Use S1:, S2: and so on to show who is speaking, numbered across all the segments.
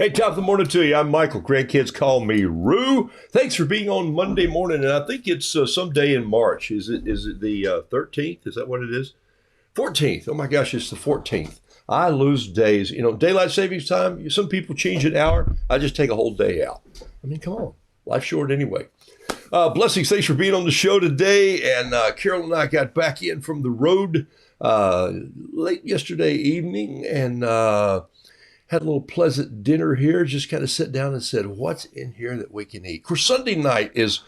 S1: Hey, top of the morning to you. I'm Michael. Grandkids call me Roo. Thanks for being on Monday morning, and I think it's some day in March. Is it the 13th? Is that what it is? 14th. Oh my gosh, it's the 14th. I lose days. You know, daylight savings time. Some people change an hour. I just take a whole day out. I mean, come on, life's short anyway. Blessings. Thanks for being on the show today. And Carol and I got back in from the road late yesterday evening, and had a little pleasant dinner here, just kind of sat down and said, what's in here that we can eat? Of course, Sunday night is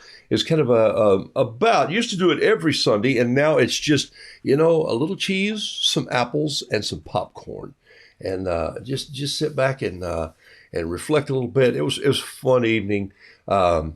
S1: kind of a bout. Used to do it every Sunday, and now it's just, a little cheese, some apples, and some popcorn. And just sit back and reflect a little bit. It was a fun evening. I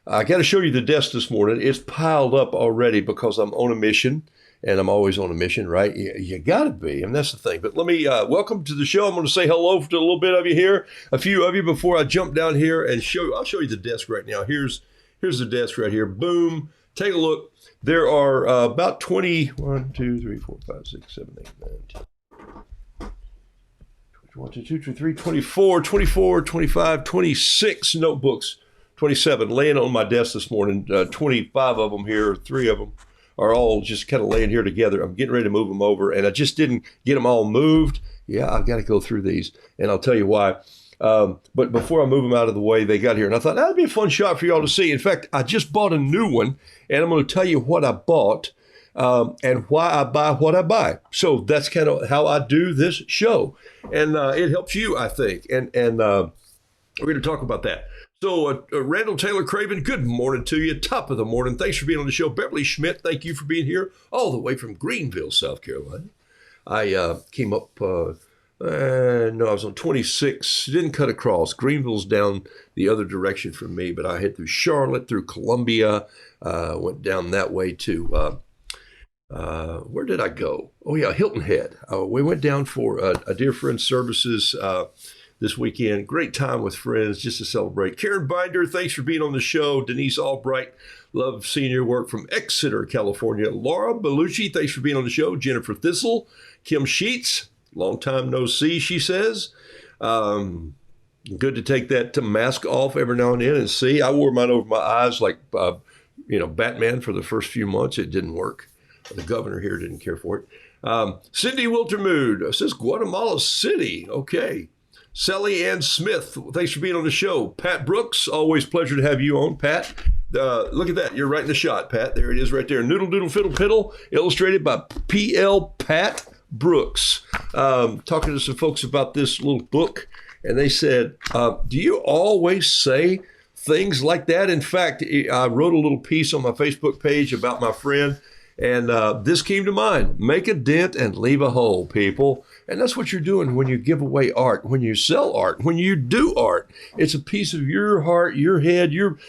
S1: got to show you the desk this morning. It's piled up already because I'm on a mission. And I'm always on a mission, right? You got to be. And that's the thing. But let me welcome to the show. I'm going to say hello to a little bit of you here, a few of you before I jump down here and I'll show you the desk right now. Here's the desk right here. Boom. Take a look. There are about 21, 2, 3, 4, 5, 6, 7, 8, 9, 10. 1, 2, 2, 3, 24, 24, 25, 26 notebooks, 27 laying on my desk this morning. 25 of them here, 3 of them are all just kind of laying here together. I'm getting ready to move them over, and I just didn't get them all moved. Yeah, I've got to go through these, and I'll tell you why. But before I move them out of the way, they got here, and I thought that'd be a fun shot for y'all to see. In fact, I just bought a new one, and I'm going to tell you what I bought and why I buy what I buy. So that's kind of how I do this show, and it helps you, I think, and we're going to talk about that. So, Randall Taylor Craven, good morning to you. Top of the morning. Thanks for being on the show. Beverly Schmidt, thank you for being here all the way from Greenville, South Carolina. I came up, I was on 26, didn't cut across. Greenville's down the other direction from me, but I hit through Charlotte, through Columbia, went down that way to, where did I go? Oh, yeah, Hilton Head. We went down for a dear friend's services this weekend. Great time with friends just to celebrate. Karen Binder, thanks for being on the show. Denise Albright, love seeing your work from Exeter, California. Laura Bellucci, thanks for being on the show. Jennifer Thistle, Kim Sheets, long time no see, she says. Good to take that mask off every now and then and see. I wore mine over my eyes like, Batman for the first few months. It didn't work. The governor here didn't care for it. Cindy Wiltermood says Guatemala City. Okay. Sally Ann Smith, thanks for being on the show. Pat Brooks, always pleasure to have you on, Pat. Look at that. You're right in the shot, Pat. There it is right there. Noodle Doodle Fiddle Piddle, illustrated by P.L. Pat Brooks. Talking to some folks about this little book, and they said, do you always say things like that? In fact, I wrote a little piece on my Facebook page about my friend, and this came to mind. Make a dent and leave a hole, people. And that's what you're doing when you give away art, when you sell art, when you do art. It's a piece of your heart, your head, your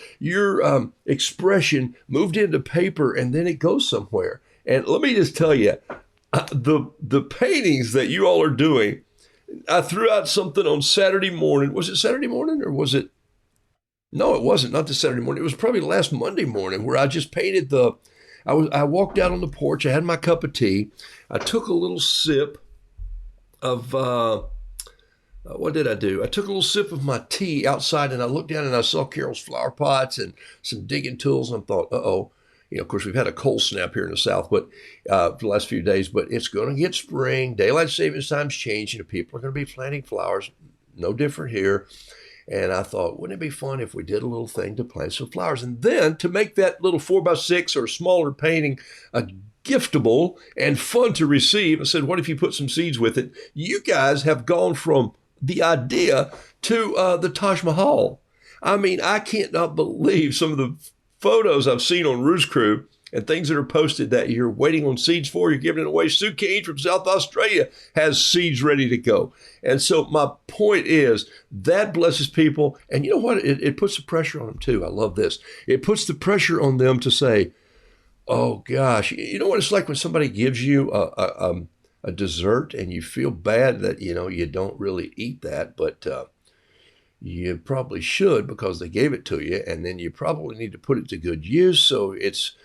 S1: expression moved into paper, and then it goes somewhere. And let me just tell you, the paintings that you all are doing, I threw out something on Saturday morning. Was it Saturday morning or was it? No, it wasn't. Not the Saturday morning. It was probably last Monday morning where I just painted I walked out on the porch. I had my cup of tea. I took a little sip of, what did I do? I took a little sip of my tea outside, and I looked down and I saw Carol's flower pots and some digging tools, and I thought, uh-oh. Of course, we've had a cold snap here in the South, but for the last few days, but it's going to get spring. Daylight savings time's changing. People are going to be planting flowers. No different here. And I thought, wouldn't it be fun if we did a little thing to plant some flowers? And then to make that little 4x6 or smaller painting a giftable and fun to receive, I said, what if you put some seeds with it? You guys have gone from the idea to the Taj Mahal. I mean, I can't not believe some of the photos I've seen on Roost Crew and things that are posted that you're waiting on seeds for. You're giving it away. Sue Kane from South Australia has seeds ready to go. And so my point is that blesses people. And you know what? It puts the pressure on them too. I love this. It puts the pressure on them to say, oh gosh, you know what it's like when somebody gives you a dessert and you feel bad that, you don't really eat that, but you probably should because they gave it to you, and then you probably need to put it to good use. So it's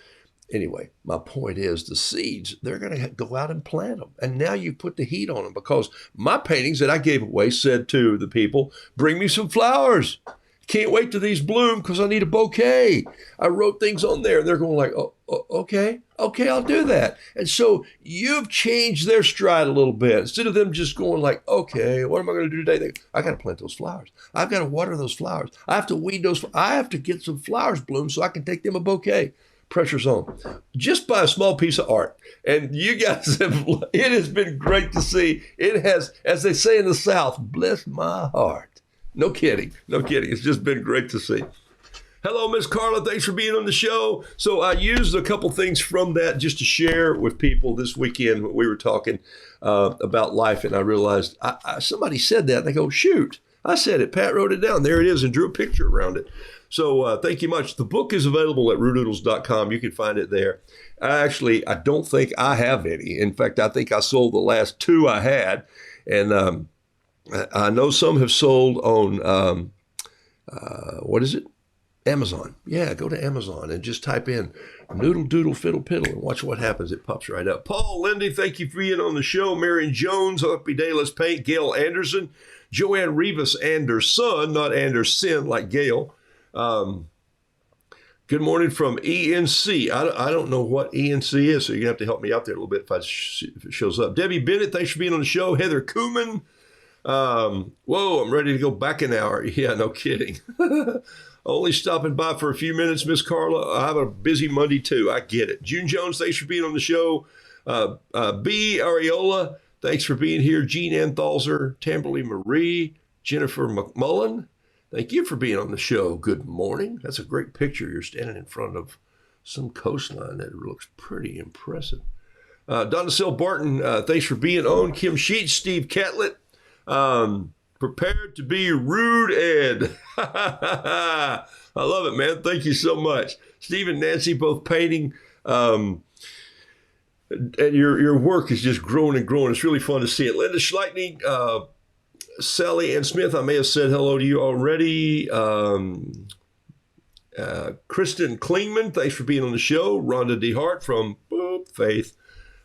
S1: Anyway, my point is the seeds, they're going to go out and plant them. And now you put the heat on them, because my paintings that I gave away said to the people, bring me some flowers. Can't wait till these bloom because I need a bouquet. I wrote things on there. They're going like, oh, okay, I'll do that. And so you've changed their stride a little bit. Instead of them just going like, okay, what am I going to do today? I got to plant those flowers. I've got to water those flowers. I have to weed those. I have to get some flowers bloom so I can take them a bouquet. Pressure's on. Just by a small piece of art. And you guys have, it has been great to see. It has, as they say in the South, blessed my heart. No kidding. It's just been great to see. Hello, Miss Carla. Thanks for being on the show. So I used a couple things from that just to share with people this weekend. We were talking about life, and I realized somebody said that. And they go, shoot, I said it. Pat wrote it down. There it is, and drew a picture around it. So thank you much. The book is available at roodoodles.com. You can find it there. I don't think I have any. In fact, I think I sold the last two I had. And I know some have sold on, what is it? Amazon. Yeah, go to Amazon and just type in noodle doodle fiddle piddle and watch what happens. It pops right up. Paul, Lindy, thank you for being on the show. Marion Jones, Happy Day, Let's Paint. Gail Anderson, Joanne Rivas Anderson, not Anderson like Gail. Good morning from ENC. I don't know what ENC is, so you're going to have to help me out there a little bit if it shows up. Debbie Bennett, thanks for being on the show. Heather Kuhlman. Whoa, I'm ready to go back an hour. Yeah, no kidding. Only stopping by for a few minutes, Miss Carla. I have a busy Monday too. I get it. June Jones, thanks for being on the show. B. Areola, thanks for being here. Jean Anthalzer, Tamberly Marie, Jennifer McMullen, thank you for being on the show. Good morning. That's a great picture. You're standing in front of some coastline that looks pretty impressive. Donna Sil Barton, thanks for being on. Kim Sheets, Steve Catlett, prepared to be rude, Ed. I love it, man. Thank you so much. Steve and Nancy both painting. And your work is just growing and growing. It's really fun to see it. Linda Schleitning, Sally Ann Smith, I may have said hello to you already. Kristen Klingman, thanks for being on the show. Rhonda DeHart from Faith.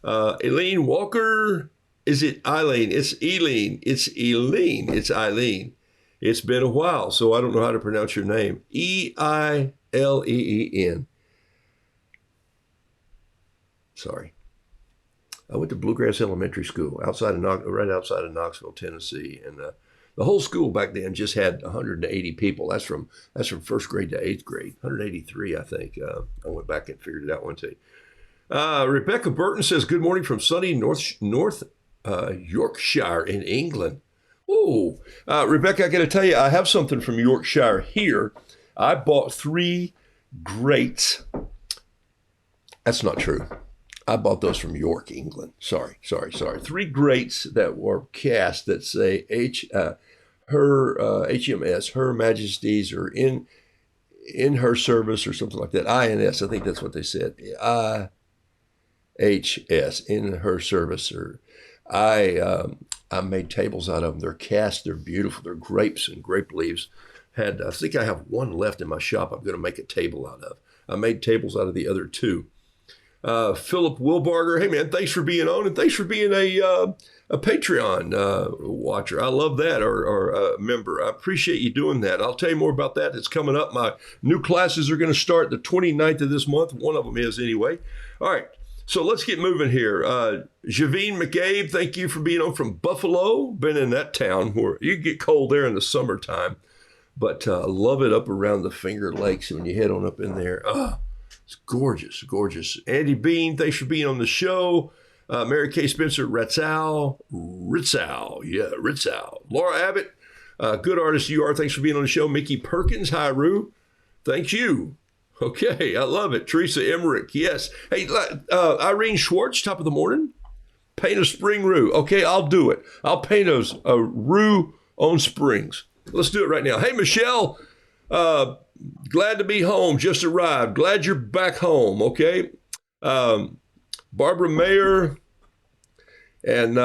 S1: Eileen Walker. Is it Eileen? It's Eileen. It's Eileen. It's Eileen. It's been a while, so I don't know how to pronounce your name. Eileen. Sorry. I went to Bluegrass Elementary School right outside of Knoxville, Tennessee, and the whole school back then just had 180 people. That's from first grade to eighth grade. 183, I think. I went back and figured it out one day. Rebecca Burton says, "Good morning from sunny North Yorkshire in England." Oh, Rebecca, I got to tell you, I have something from Yorkshire here. I bought 3 grates. That's not true. I bought those from York, England. Sorry. 3 grates that were cast that say HMS, Her Majesty's, or in her service or something like that. INS, I think that's what they said. IHS, in her service. Or I made tables out of them. They're cast. They're beautiful. They're grapes and grape leaves. I think I have 1 left in my shop I'm going to make a table out of. I made tables out of the other 2. Philip Wilbarger, hey man, thanks for being on, and thanks for being a Patreon watcher. I love that, or a member. I appreciate you doing that. I'll tell you more about that. It's coming up. My new classes are going to start the 29th of this month. One of them is anyway. All right, so let's get moving here. Javine McCabe, thank you for being on from Buffalo. Been in that town where you get cold there in the summertime, but love it up around the Finger Lakes when you head on up in there. It's gorgeous, gorgeous. Andy Bean, thanks for being on the show. Mary Kay Spencer, Ritzau. Laura Abbott, good artist you are. Thanks for being on the show. Mickey Perkins, hi, Roo. Thank you. Okay, I love it. Teresa Emmerich, yes. Hey, Irene Schwartz, top of the morning. Paint a spring Roo. Okay, I'll do it. I'll paint a Roo on springs. Let's do it right now. Hey, Michelle. Glad to be home. Just arrived. Glad you're back home. Okay. Barbara Mayer. And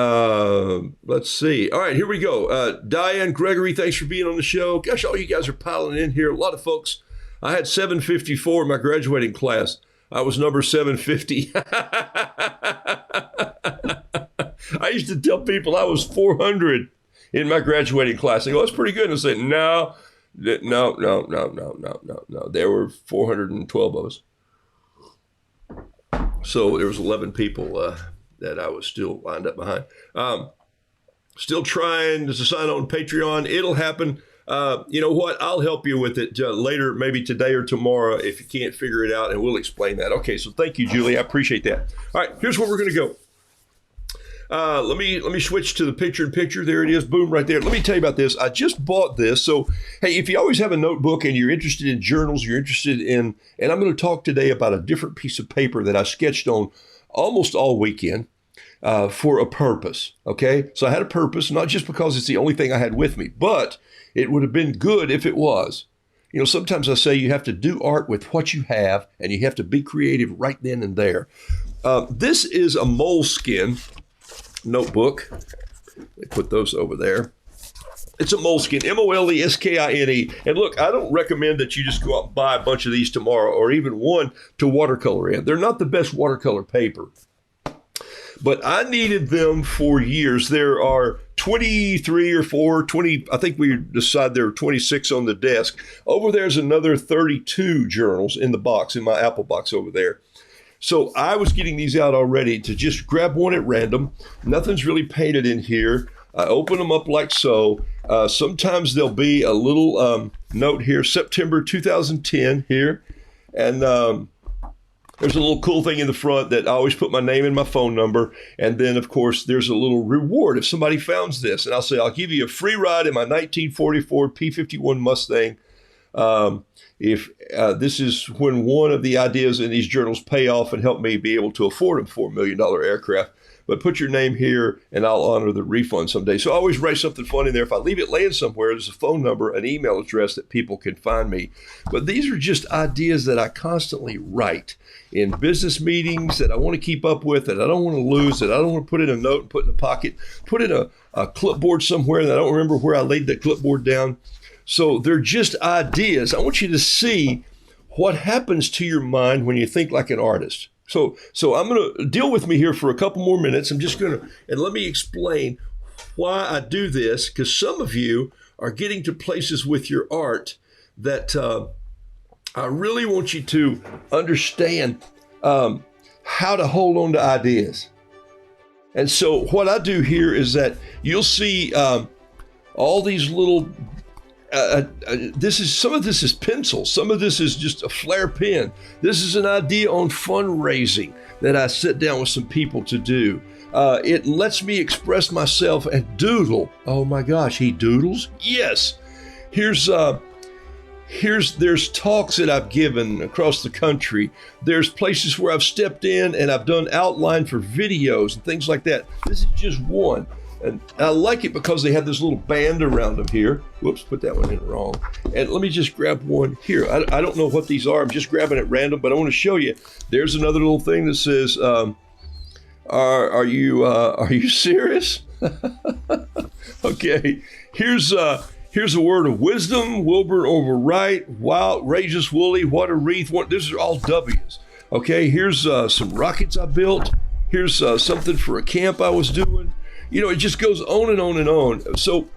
S1: let's see. All right, here we go. Diane Gregory, thanks for being on the show. Gosh, all you guys are piling in here. A lot of folks. I had 754 in my graduating class. I was number 750. I used to tell people I was 400 in my graduating class. They go, that's pretty good. And I said, no. There were 412 of us. So there was 11 people that I was still lined up behind. Still trying to sign on Patreon. It'll happen. You know what? I'll help you with it later, maybe today or tomorrow if you can't figure it out, and we'll explain that. Okay, so thank you, Julie. I appreciate that. All right, here's where we're going to go. Let me switch to the picture-in-picture. There it is. Boom, right there. Let me tell you about this. I just bought this. So, hey, if you always have a notebook and you're interested in journals, you're interested in, and I'm going to talk today about a different piece of paper that I sketched on almost all weekend for a purpose, okay? So I had a purpose, not just because it's the only thing I had with me, but it would have been good if it was. You know, sometimes I say you have to do art with what you have, and you have to be creative right then and there. This is a moleskin notebook. They put those over there. It's a moleskin, moleskine. And look, I don't recommend that you just go out and buy a bunch of these tomorrow or even one to watercolor in. They're not the best watercolor paper. But I needed them for years. There are 23 or 20, I think we decided there were 26 on the desk. Over there's another 32 journals in the box, in my Apple box over there. So I was getting these out already to just grab one at random. Nothing's really painted in here. I open them up like so. Sometimes there'll be a little note here, September 2010 here. And there's a little cool thing in the front that I always put my name and my phone number. And then, of course, there's a little reward if somebody founds this. And I'll say, I'll give you a free ride in my 1944 P-51 Mustang. If this is when one of the ideas in these journals pay off and help me be able to afford a $4 million aircraft. But put your name here and I'll honor the refund someday. So I always write something fun in there. If I leave it laying somewhere, there's a phone number, an email address that people can find me. But these are just ideas that I constantly write in business meetings that I want to keep up with, that I don't want to lose, that I don't want to put in a note and put in a pocket, put in a clipboard somewhere that I don't remember where I laid that clipboard down. So they're just ideas. I want you to see what happens to your mind when you think like an artist. So I'm going to deal with me here for a couple more minutes. I'm just going to, and let me explain why I do this, because some of you are getting to places with your art that I really want you to understand how to hold on to ideas. And so what I do here is that you'll see all these little some of this is pencil. Some of this is just a flare pen. This is an idea on fundraising that I sit down with some people to do. It lets me express myself and doodle. Oh my gosh, he doodles? Yes. There's talks that I've given across the country. There's places where I've stepped in and I've done outline for videos and things like that. This is just one. And I like it because they have this little band around them here. Whoops, put that one in wrong. And let me just grab one here. I don't know what these are. I'm just grabbing at random, but I want to show you. There's another little thing that says, are you serious? Okay, here's a word of wisdom. Wilbur overright, wild, outrageous, woolly, what a wreath. These are all W's. Okay, here's some rockets I built. Here's something for a camp I was doing. You know, it just goes on and on and on. So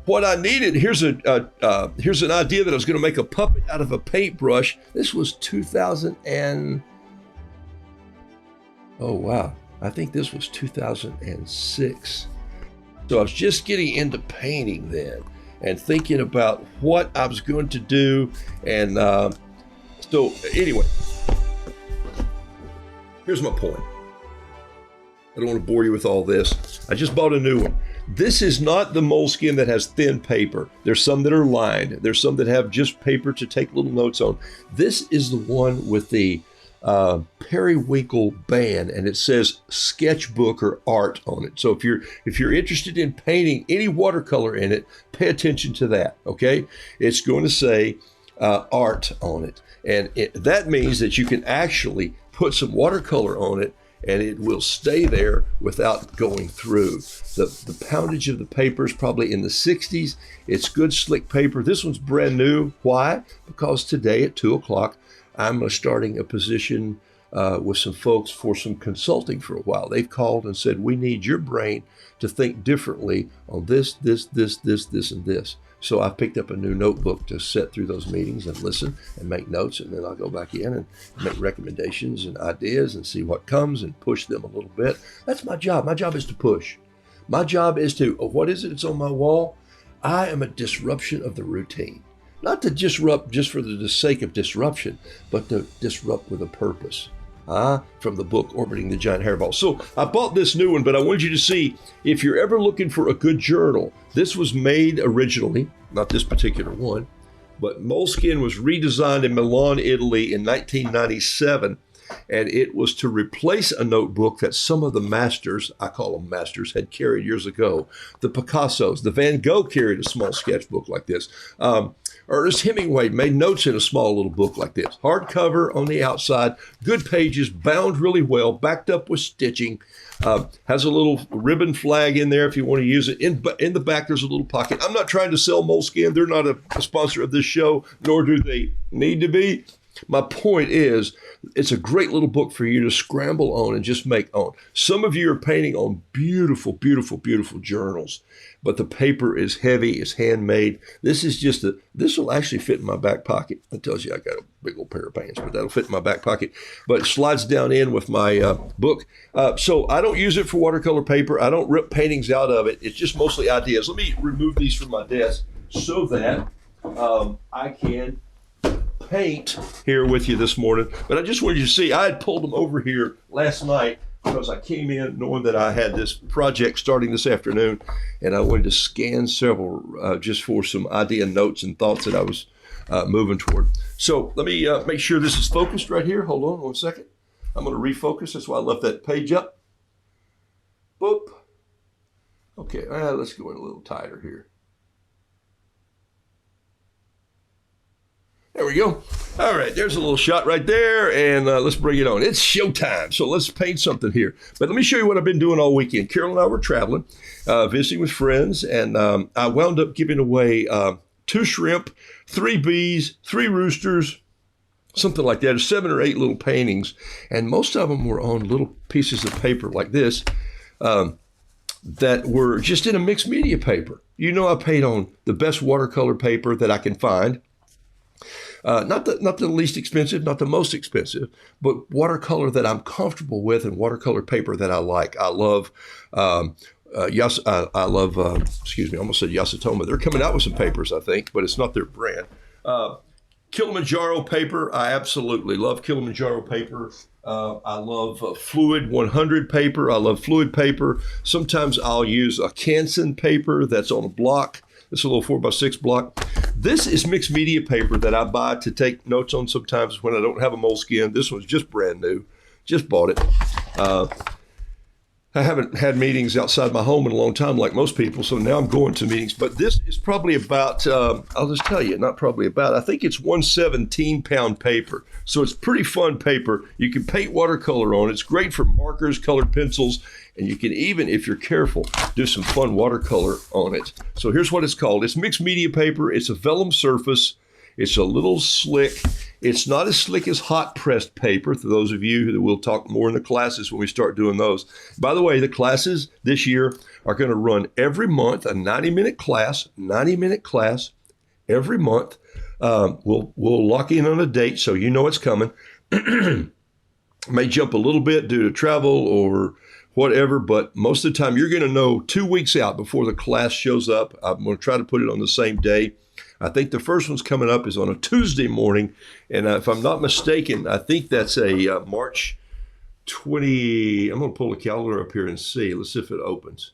S1: what I needed, here's an idea that I was going to make a puppet out of a paintbrush. This was 2000 and, oh wow, I think this was 2006. So I was just getting into painting then and thinking about what I was going to do. And so anyway, here's my point. I don't want to bore you with all this. I just bought a new one. This is not the moleskin that has thin paper. There's some that are lined. There's some that have just paper to take little notes on. This is the one with the periwinkle band, and it says sketchbook or art on it. So if you're interested in painting any watercolor in it, pay attention to that, okay? It's going to say art on it. And that means that you can actually put some watercolor on it and it will stay there without going through. The poundage of the paper is probably in the 60s. It's good, slick paper. This one's brand new. Why? Because today at 2 o'clock, I'm starting a position with some folks for some consulting for a while. They've called and said, we need your brain to think differently on this, and this. So I picked up a new notebook to sit through those meetings and listen and make notes, and then I'll go back in and make recommendations and ideas and see what comes and push them a little bit. That's my job. My job is to push. My job is to, what is it that's on my wall? I am a disruption of the routine. Not to disrupt just for the sake of disruption, but to disrupt with a purpose. From the book, Orbiting the Giant Hairball. So I bought this new one, but I wanted you to see, if you're ever looking for a good journal, this was made originally, not this particular one, but Moleskine was redesigned in Milan, Italy in 1997. And it was to replace a notebook that some of the masters, I call them masters, had carried years ago. The Picassos, the Van Gogh carried a small sketchbook like this. Ernest Hemingway made notes in a small little book like this. Hardcover on the outside, good pages, bound really well, backed up with stitching. Has a little ribbon flag in there if you want to use it. In the back, there's a little pocket. I'm not trying to sell Moleskine. They're not a sponsor of this show, nor do they need to be. My point is, it's a great little book for you to scramble on and just make on. Some of you are painting on beautiful, beautiful, beautiful journals, but the paper is heavy, it's handmade. This is just this will actually fit in my back pocket. That tells you I got a big old pair of pants, but that'll fit in my back pocket. But it slides down in with my book. So I don't use it for watercolor paper. I don't rip paintings out of it. It's just mostly ideas. Let me remove these from my desk so that I can paint here with you this morning. But I just wanted you to see, I had pulled them over here last night because I came in knowing that I had this project starting this afternoon, and I wanted to scan several just for some idea notes and thoughts that I was moving toward. So let me make sure this is focused right here. Hold on one second. I'm going to refocus. That's why I left that page up. Boop. Okay, let's go in a little tighter here. There we go. All right, there's a little shot right there, and let's bring it on. It's showtime, so let's paint something here. But let me show you what I've been doing all weekend. Carol and I were traveling, visiting with friends, and I wound up giving away 2 shrimp, 3 bees, 3 roosters, something like that. There's 7 or 8 little paintings, and most of them were on little pieces of paper like this that were just in a mixed media paper. You know, I paint on the best watercolor paper that I can find. Not the least expensive, not the most expensive, but watercolor that I'm comfortable with and watercolor paper that I like. I love, I almost said Yasutoma. They're coming out with some papers, I think, but it's not their brand. Kilimanjaro paper. I absolutely love Kilimanjaro paper. I love Fluid 100 paper. I love fluid paper. Sometimes I'll use a Canson paper that's on a block. It's a little 4x6 block. This is mixed media paper that I buy to take notes on sometimes when I don't have a Moleskine. This one's just brand new. Just bought it. I haven't had meetings outside my home in a long time like most people, so now I'm going to meetings. But this is probably about, I'll just tell you, not probably about, I think it's 117-pound paper. So it's pretty fun paper. You can paint watercolor on it. It's great for markers, colored pencils, and you can even, if you're careful, do some fun watercolor on it. So here's what it's called. It's mixed media paper. It's a vellum surface. It's a little slick. It's not as slick as hot pressed paper. For those of you who will talk more in the classes when we start doing those. By the way, the classes this year are going to run every month, a 90-minute class every month. We'll lock in on a date so you know it's coming. May jump a little bit due to travel or whatever, but most of the time you're going to know 2 weeks out before the class shows up. I'm going to try to put it on the same day. I think the first one's coming up is on a Tuesday morning, and if I'm not mistaken, I think that's a March 20. I'm going to pull the calendar up here and see. Let's see if it opens.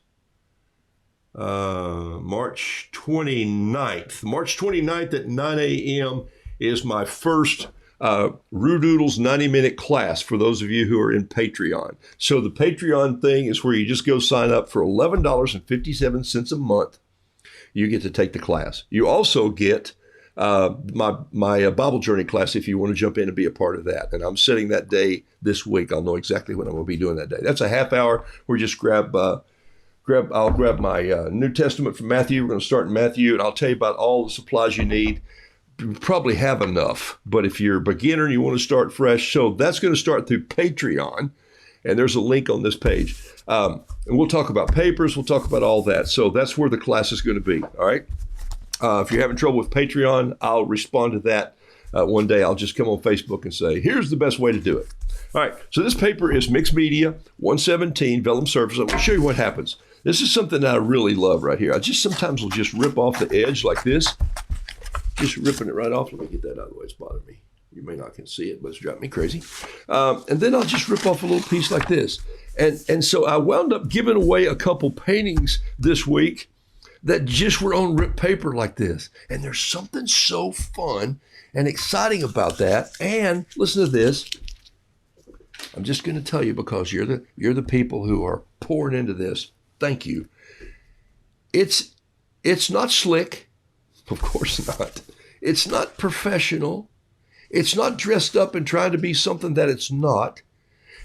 S1: March 29th. March 29th at 9 a.m. is my first Roodoodles 90-minute class for those of you who are in Patreon. So the Patreon thing is where you just go sign up for $11.57 a month. You get to take the class. You also get my Bible journey class if you want to jump in and be a part of that. And I'm setting that day this week. I'll know exactly what I'm going to be doing that day. That's a half hour. We'll just I'll grab my New Testament from Matthew. We're going to start in Matthew, and I'll tell you about all the supplies you need. probably have enough. But if you're a beginner and you want to start fresh, so that's going to start through Patreon. And there's a link on this page. And we'll talk about papers. We'll talk about all that. So that's where the class is going to be. All right. If you're having trouble with Patreon, I'll respond to that one day. I'll just come on Facebook and say, here's the best way to do it. All right. So this paper is Mixed Media 117 Vellum Surface. I'm going to show you what happens. This is something that I really love right here. I just sometimes will just rip off the edge like this. Just ripping it right off. Let me get that out of the way. It's bothering me. You may not can see it, but it's driving me crazy. And then I'll just rip off a little piece like this. And so I wound up giving away a couple paintings this week that just were on ripped paper like this. And there's something so fun and exciting about that. And listen to this. I'm just going to tell you because you're the people who are pouring into this. Thank you. It's not slick. Of course not. It's not professional. It's not dressed up and trying to be something that it's not.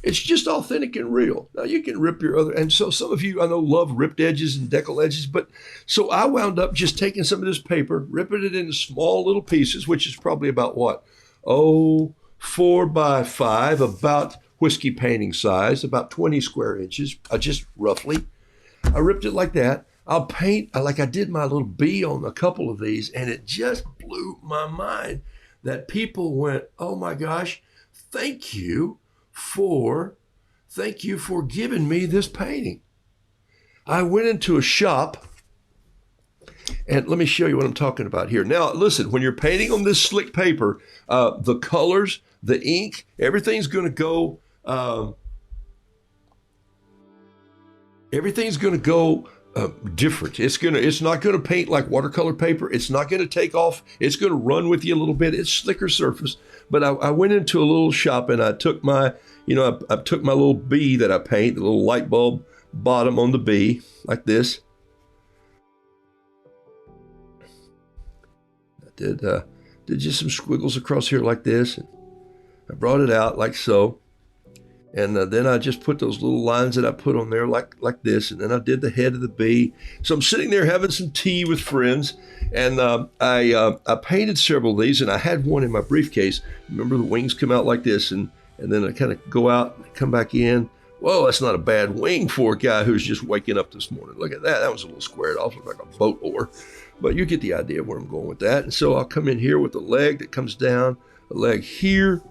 S1: It's just authentic and real. Now you can rip your other, and so some of you I know love ripped edges and decal edges, but so I wound up just taking some of this paper, ripping it into small little pieces, which is probably about what? 4 by 5, about whiskey painting size, about 20 square inches, just roughly. I ripped it like that. I'll paint, like I did my little bee on a couple of these, and it just blew my mind that people went, oh my gosh, thank you for giving me this painting. I went into a shop, and let me show you what I'm talking about here. Now, listen, when you're painting on this slick paper, the colors, the ink, everything's going to go, different. It's not going to paint like watercolor paper. It's not going to take off. It's going to run with you a little bit. It's slicker surface. But I went into a little shop and I took my, I took my little bee that I paint, the little light bulb bottom on the bee like this. I did just some squiggles across here like this. And I brought it out like so. And then I just put those little lines that I put on there like this. And then I did the head of the bee. So I'm sitting there having some tea with friends. And I painted several of these. And I had one in my briefcase. Remember, the wings come out like this. And then I kind of go out and come back in. Whoa, that's not a bad wing for a guy who's just waking up this morning. Look at that. That was a little squared off, like a boat oar. But you get the idea of where I'm going with that. And so I'll come in here with a leg that comes down, a leg here.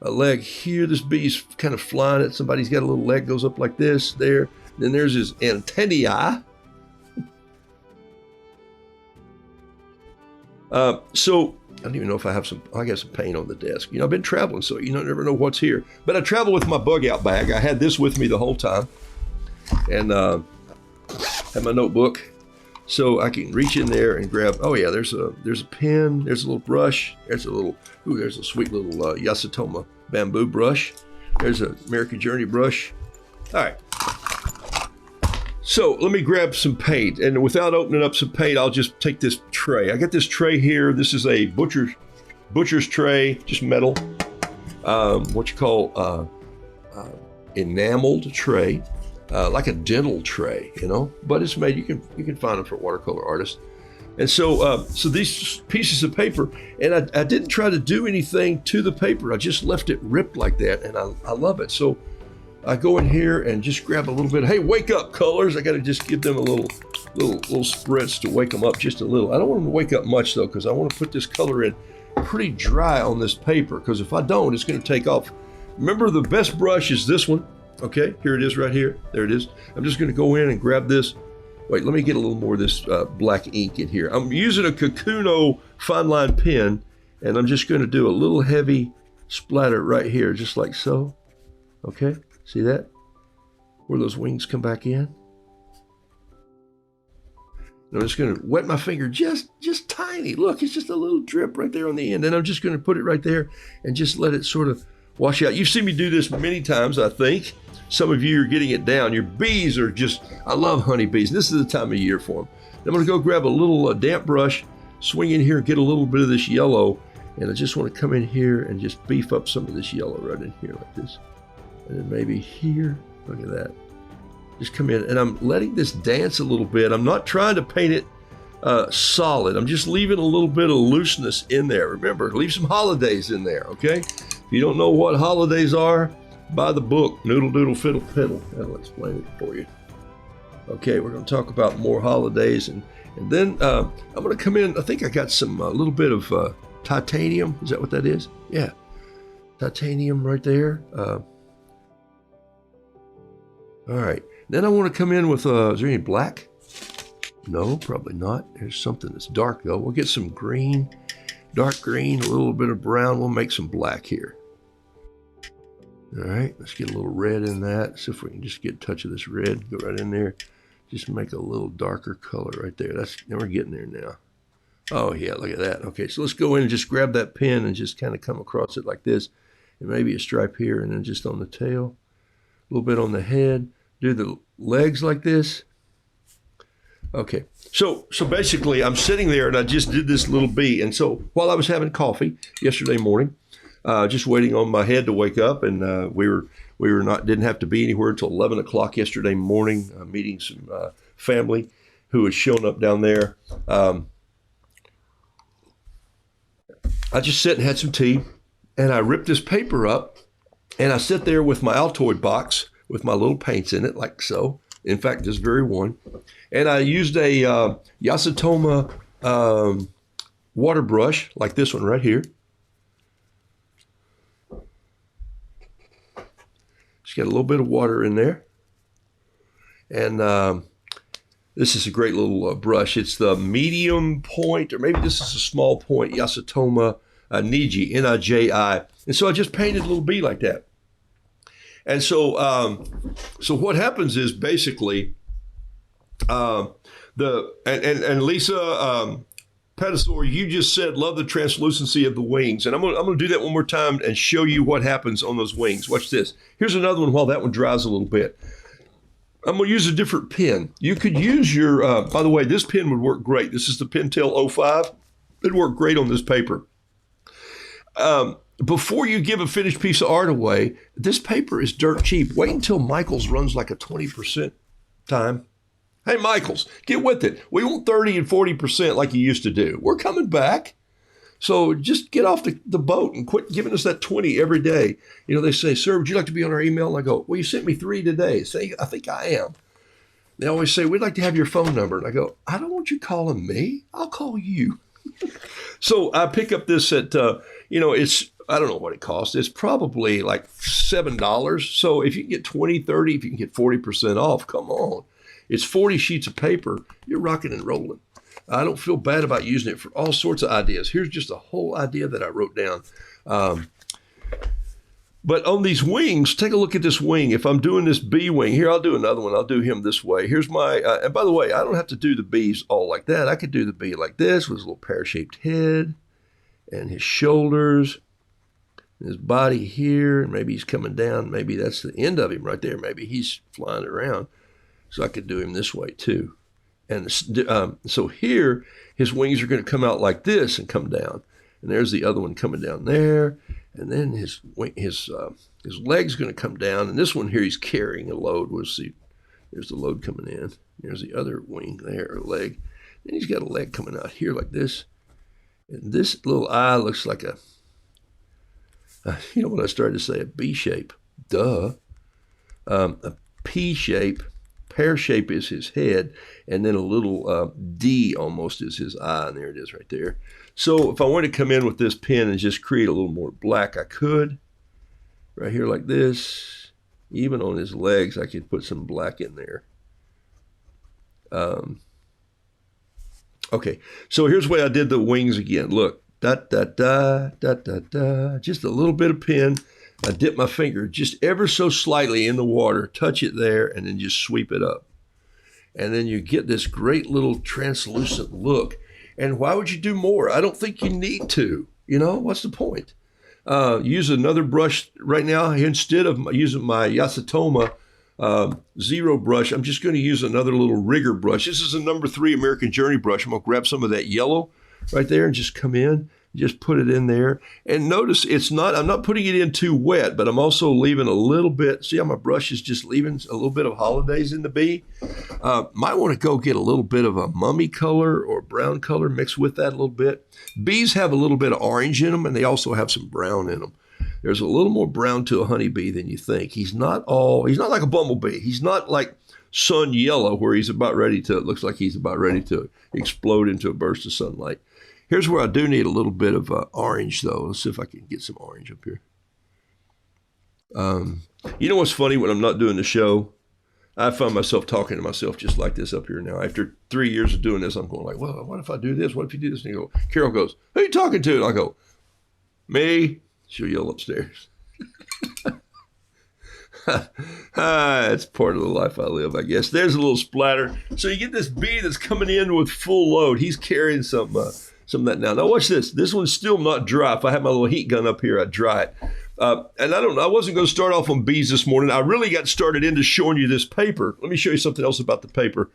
S1: A leg here, this bee's kind of flying at somebody's got a little leg goes up like this, there. Then there's his antennae. So I don't even know if I got some paint on the desk. I've been traveling, so never know what's here. But I travel with my bug out bag. I had this with me the whole time. And had my notebook. So I can reach in there and grab, oh yeah, there's a pen, there's a little brush, there's a sweet little Yasutoma bamboo brush. There's an American Journey brush. All right. So let me grab some paint, and without opening up some paint, I'll just take this tray. I got this tray here. This is a butcher's tray, just metal. What you call enameled tray. Like a dental tray, but it's made, you can find them for watercolor artists. And so these pieces of paper, and I didn't try to do anything to the paper. I just left it ripped like that, and I love it. So I go in here and just grab a little bit. Hey, wake up, colors. I got to just give them a little spritz to wake them up just a little. I don't want them to wake up much though, because I want to put this color in pretty dry on this paper, because if I don't, it's going to take off. Remember, the best brush is this one. Okay, here it is right here. There it is. I'm just going to go in and grab this. Wait, let me get a little more of this black ink in here. I'm using a Kakuno fine line pen, and I'm just going to do a little heavy splatter right here, just like so. Okay, see that? Where those wings come back in. And I'm just going to wet my finger just tiny. Look, it's just a little drip right there on the end. And I'm just going to put it right there and just let it sort of wash out. You've seen me do this many times, I think. Some of you are getting it down. Your bees are just, I love honeybees. This is the time of year for them. I'm going to go grab a little damp brush, swing in here and get a little bit of this yellow. And I just want to come in here and just beef up some of this yellow right in here like this. And then maybe here, look at that. Just come in, and I'm letting this dance a little bit. I'm not trying to paint it solid. I'm just leaving a little bit of looseness in there. Remember, leave some holidays in there, okay? If you don't know what holidays are, buy the book, Noodle Doodle Fiddle Piddle. That'll explain it for you. Okay, we're going to talk about more holidays, and then I'm going to come in. I think I got some a little bit of titanium. Is that what that is? Yeah, titanium right there. All right. Then I want to come in with, is there any black? No, probably not. There's something that's dark though. We'll get some green, dark green, a little bit of brown. We'll make some black here. All right, let's get a little red in that. See if we can just get a touch of this red. Go right in there. Just make a little darker color right there. Now we're getting there now. Oh yeah, look at that. Okay, so let's go in and just grab that pen and just kind of come across it like this. And maybe a stripe here and then just on the tail. A little bit on the head. Do the legs like this. Okay, so basically I'm sitting there and I just did this little bee. And so while I was having coffee yesterday morning, just waiting on my head to wake up, and didn't have to be anywhere until 11 o'clock yesterday morning, meeting some family who had shown up down there. I just sat and had some tea, and I ripped this paper up, and I sit there with my Altoid box with my little paints in it, like so. In fact, this very one. And I used a Yasutoma water brush, like this one right here. Just got a little bit of water in there. And this is a great little brush. It's the medium point, or maybe this is a small point, Yasutoma Niji, N-I-J-I. And so I just painted a little bee like that. And so what happens is basically Lisa Pedasor, you just said love the translucency of the wings, and I'm gonna do that one more time and show you what happens on those wings. Watch this. Here's another one while that one dries a little bit. I'm gonna use a different pen. You could use your. By the way, this pen would work great. This is the Pentel 05. It'd work great on this paper. Before you give a finished piece of art away, this paper is dirt cheap. Wait until Michaels runs like a 20% time. Hey, Michaels, get with it. We want 30 and 40% like you used to do. We're coming back. So just get off the boat and quit giving us that 20 every day. You know, they say, sir, would you like to be on our email? And I go, well, you sent me 3 today. Say, I think I am. They always say, we'd like to have your phone number. And I go, I don't want you calling me. I'll call you. So I pick up this at, I don't know what it costs. It's probably like $7. So if you can get 20, 30, if you can get 40% off, come on. It's 40 sheets of paper. You're rocking and rolling. I don't feel bad about using it for all sorts of ideas. Here's just a whole idea that I wrote down. But on these wings, take a look at this wing. If I'm doing this bee wing, here, I'll do another one. I'll do him this way. Here's my, and by the way, I don't have to do the bees all like that. I could do the bee like this with his little pear-shaped head and his shoulders, his body here, and maybe he's coming down. Maybe that's the end of him right there. Maybe he's flying around. So I could do him this way too. And so here, his wings are going to come out like this and come down. And there's the other one coming down there. And then his leg's going to come down. And this one here, he's carrying a load. We'll see. There's the load coming in. There's the other wing there, or leg. Then he's got a leg coming out here like this. And this little eye looks like a, what I started to say, a B shape. Duh. A P shape. Pear shape is his head, and then a little D almost is his eye, and there it is right there. So if I wanted to come in with this pen and just create a little more black, I could. Right here like this. Even on his legs, I could put some black in there. Okay, so here's the way I did the wings again. Look, da-da-da, just a little bit of pen. I dip my finger just ever so slightly in the water, touch it there, and then just sweep it up. And then you get this great little translucent look. And why would you do more? I don't think you need to. What's the point? Use another brush right now. Instead of using my Yasutoma Zero brush, I'm just going to use another little rigger brush. This is a number 3 American Journey brush. I'm going to grab some of that yellow right there and just come in. Just put it in there. And notice I'm not putting it in too wet, but I'm also leaving a little bit. See how my brush is just leaving a little bit of holidays in the bee? Might want to go get a little bit of a mummy color or brown color, mix with that a little bit. Bees have a little bit of orange in them, and they also have some brown in them. There's a little more brown to a honeybee than you think. He's not like a bumblebee. He's not like sun yellow where it looks like he's about ready to explode into a burst of sunlight. Here's where I do need a little bit of orange, though. Let's see if I can get some orange up here. You know what's funny? When I'm not doing the show, I find myself talking to myself just like this up here now. After 3 years of doing this, I'm going like, well, what if I do this? What if you do this? And Carol goes, who are you talking to? And I go, me. She'll yell upstairs. It's part of the life I live, I guess. There's a little splatter. So you get this bee that's coming in with full load. He's carrying some of that now. Now watch this. This one's still not dry. If I had my little heat gun up here, I'd dry it. And I wasn't going to start off on bees this morning. I really got started into showing you this paper. Let me show you something else about the paper.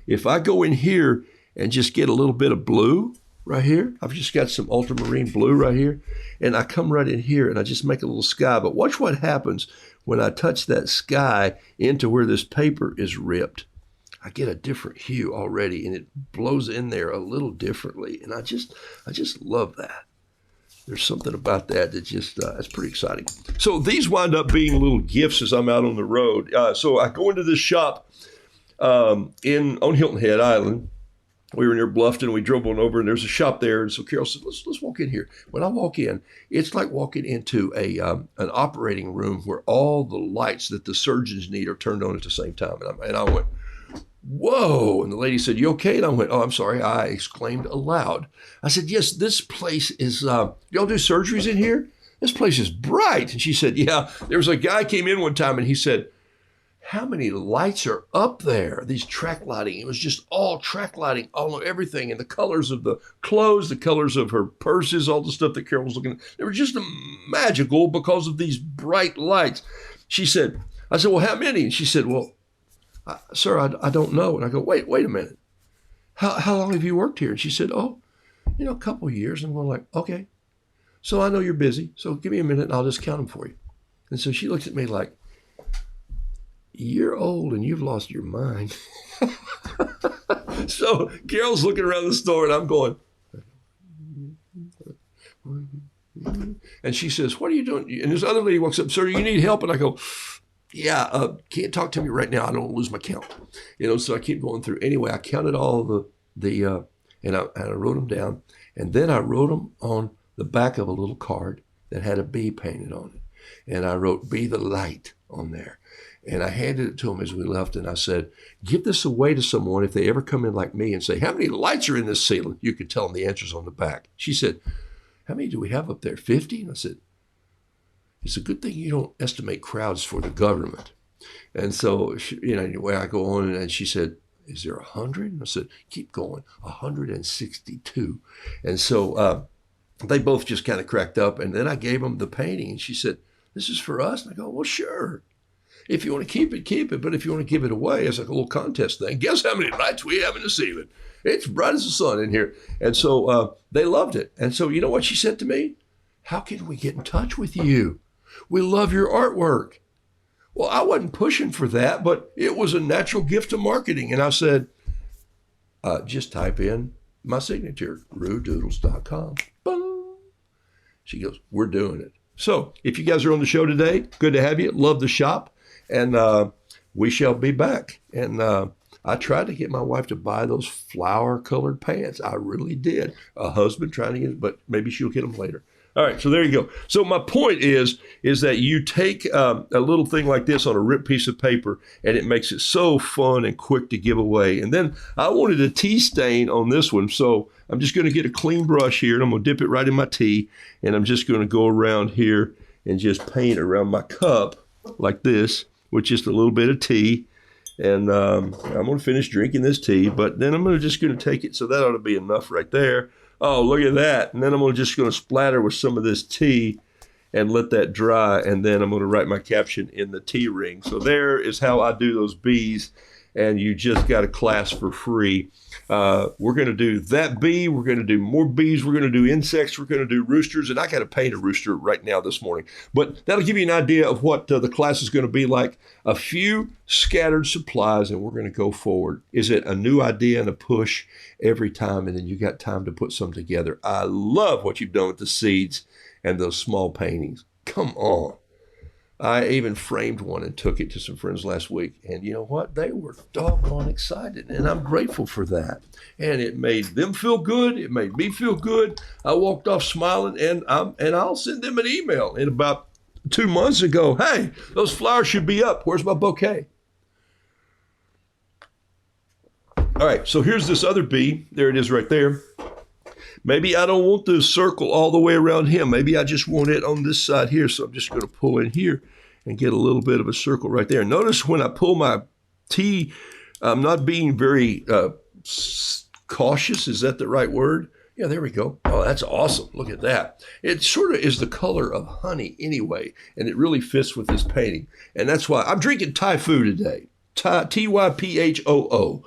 S1: If I go in here and just get a little bit of blue right here, I've just got some ultramarine blue right here, and I come right in here and I just make a little sky. But watch what happens when I touch that sky into where this paper is ripped. I get a different hue already, and it blows in there a little differently. And I just love that. There's something about that just, it's pretty exciting. So these wind up being little gifts as I'm out on the road. So I go into this shop on Hilton Head Island. We were near Bluffton. We drove on over, and there's a shop there. And so Carol said, let's walk in here. When I walk in, it's like walking into an operating room where all the lights that the surgeons need are turned on at the same time. And I went, whoa. And the lady said, you okay? And I went, oh, I'm sorry. I exclaimed aloud. I said, yes, this place is, y'all do surgeries in here? This place is bright. And she said, yeah. There was a guy came in one time and he said, how many lights are up there? These track lighting. It was just all track lighting, all of everything. And the colors of the clothes, the colors of her purses, all the stuff that Carol was looking at. They were just magical because of these bright lights. I said, well, how many? And she said, well, sir, I don't know. And I go, wait a minute. How long have you worked here? And she said, oh, a couple of years. And I'm going like, okay. So I know you're busy. So give me a minute and I'll just count them for you. And so she looks at me like, you're old and you've lost your mind. So Carol's looking around the store and I'm going, and she says, what are you doing? And this other lady walks up, sir, you need help? And I go, yeah, can't talk to me right now. I don't want to lose my count. So I keep going through. Anyway, I counted all and I wrote them down. And then I wrote them on the back of a little card that had a bee painted on it. And I wrote, be the light on there. And I handed it to him as we left, and I said, give this away to someone if they ever come in like me and say, how many lights are in this ceiling? You could tell them the answers on the back. She said, how many do we have up there? 50? And I said, it's a good thing you don't estimate crowds for the government. And so, anyway, I go on, and she said, is there 100? And I said, keep going, 162. And so they both just kind of cracked up, and then I gave them the painting, and she said, this is for us? And I go, well, sure. If you want to keep it, keep it. But if you want to give it away, it's like a little contest thing. Guess how many lights we have in the ceiling? It's bright as the sun in here. And so they loved it. And so you know what she said to me? How can we get in touch with you? We love your artwork. Well, I wasn't pushing for that, but it was a natural gift to marketing. And I said, just type in my signature, Roodoodles.com. Boom. She goes, we're doing it. So if you guys are on the show today, good to have you. Love the shop. And we shall be back. And I tried to get my wife to buy those flower-colored pants. I really did. A husband trying to get it, but maybe she'll get them later. All right, so there you go. So my point is that you take a little thing like this on a ripped piece of paper, and it makes it so fun and quick to give away. And then I wanted a tea stain on this one, so I'm just going to get a clean brush here, and I'm going to dip it right in my tea, and I'm just going to go around here and just paint around my cup like this with just a little bit of tea. And I'm going to finish drinking this tea, but then I'm just going to take it, so that ought to be enough right there. Oh, look at that. And then I'm just going to splatter with some of this tea and let that dry. And then I'm going to write my caption in the tea ring. So there is how I do those bees. and you just got a class for free. We're going to do that bee. We're going to do more bees. We're going to do insects. We're going to do roosters. And I got to paint a rooster right now this morning. But that'll give you an idea of what the class is going to be like. A few scattered supplies, and we're going to go forward. Is it a new idea and a push every time, and then you got time to put some together? I love what you've done with the seeds and those small paintings. Come on. I even framed one and took it to some friends last week. And you know what? They were doggone excited. And I'm grateful for that. And it made them feel good. It made me feel good. I walked off smiling, and I'll send them an email in about 2 months ago. Hey, those flowers should be up. Where's my bouquet? All right, so here's this other bee. There it is right there. Maybe I don't want the circle all the way around him. Maybe I just want it on this side here. So I'm just going to pull in here and get a little bit of a circle right there. Notice when I pull my T, I'm not being very cautious. Is that the right word? Yeah, there we go. Oh, that's awesome. Look at that. It sort of is the color of honey anyway, and it really fits with this painting. And that's why I'm drinking Thai food today. Typhoo.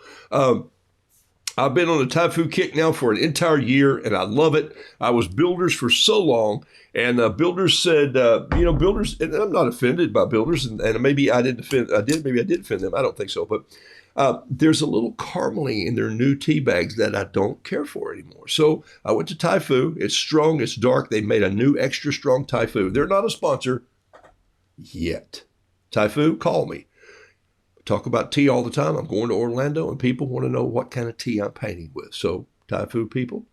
S1: I've been on a Thai food kick now for an entire year, and I love it. I was Builders for so long, and Builders said, Builders, and I'm not offended by Builders, and maybe I did offend them. I don't think so, but there's a little carameling in their new tea bags that I don't care for anymore. So I went to Thai food. It's strong. It's dark. They made a new extra strong Thai food. They're not a sponsor yet. Thai food, call me. Talk about tea all the time. I'm going to Orlando, and people want to know what kind of tea I'm painting with. So, Thai food people,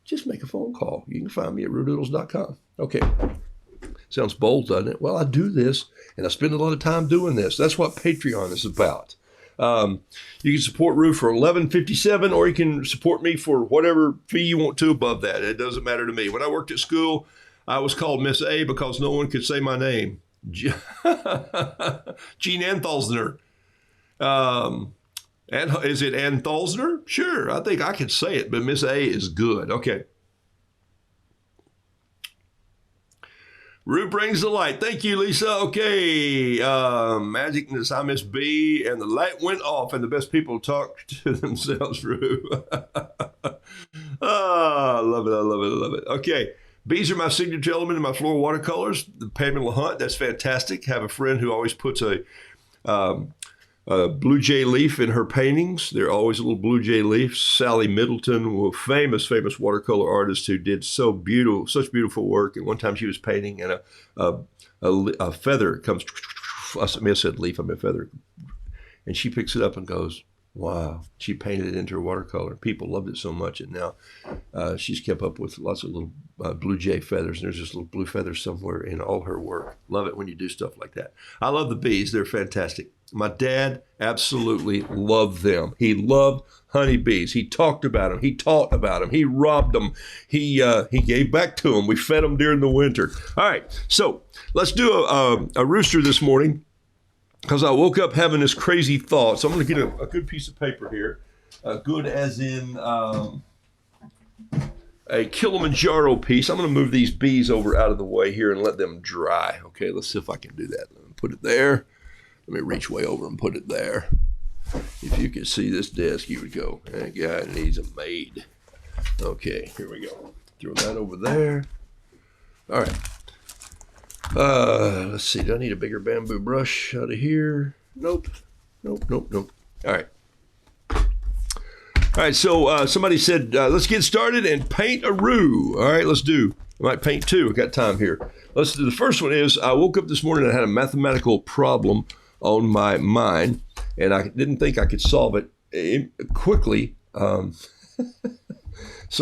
S1: just make a phone call. You can find me at roodoodles.com. Okay. Sounds bold, doesn't it? Well, I do this, and I spend a lot of time doing this. That's what Patreon is about. You can support Roo for $11.57, or you can support me for whatever fee you want to above that. It doesn't matter to me. When I worked at school, I was called Miss A because no one could say my name. Gene Antholzner. And is it Antholzner? Sure, I think I can say it, but Miss A is good. Okay. Roo brings the light. Thank you, Lisa. Okay. Magicness, I miss B, and the light went off, and the best people talk to themselves, Roo. I love it. I love it. I love it. Okay. Bees are my signature element in my floral watercolors. The Pamela Hunt, that's fantastic. Have a friend who always puts a blue jay leaf in her paintings. They're always a little blue jay leaf. Sally Middleton, famous watercolor artist who did such beautiful work. And one time she was painting, and a feather comes. I said leaf. I meant feather. And she picks it up and goes, wow. She painted it into her watercolor. People loved it so much. And now she's kept up with lots of little blue jay feathers. And there's just little blue feathers somewhere in all her work. Love it when you do stuff like that. I love the bees. They're fantastic. My dad absolutely loved them. He loved honeybees. He talked about them. He taught about them. He robbed them. He gave back to them. We fed them during the winter. All right, so let's do a rooster this morning, because I woke up having this crazy thought. So I'm going to get a good piece of paper here, good as in a Kilimanjaro piece. I'm going to move these bees over out of the way here and let them dry. Okay, let's see if I can do that. Let me put it there. Let me reach way over and put it there. If you could see this desk, you would go, that guy needs a maid. Okay, here we go. Throw that over there. All right. Let's see. Do I need a bigger bamboo brush out of here? Nope. All right. All right, so somebody said, let's get started and paint a Roo. All right, let's do. I might paint two. I got time here. Let's do. The first one is, I woke up this morning and I had a mathematical problem on my mind, and I didn't think I could solve it quickly. So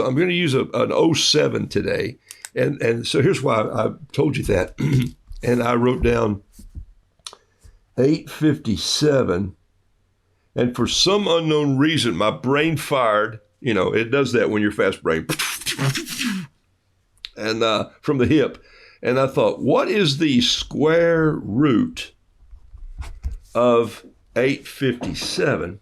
S1: I'm going to use an 07 today. And so here's why I told you that. And I wrote down 857. And for some unknown reason, my brain fired. You know, it does that when you're fast brain. And from the hip. And I thought, what is the square root of 857?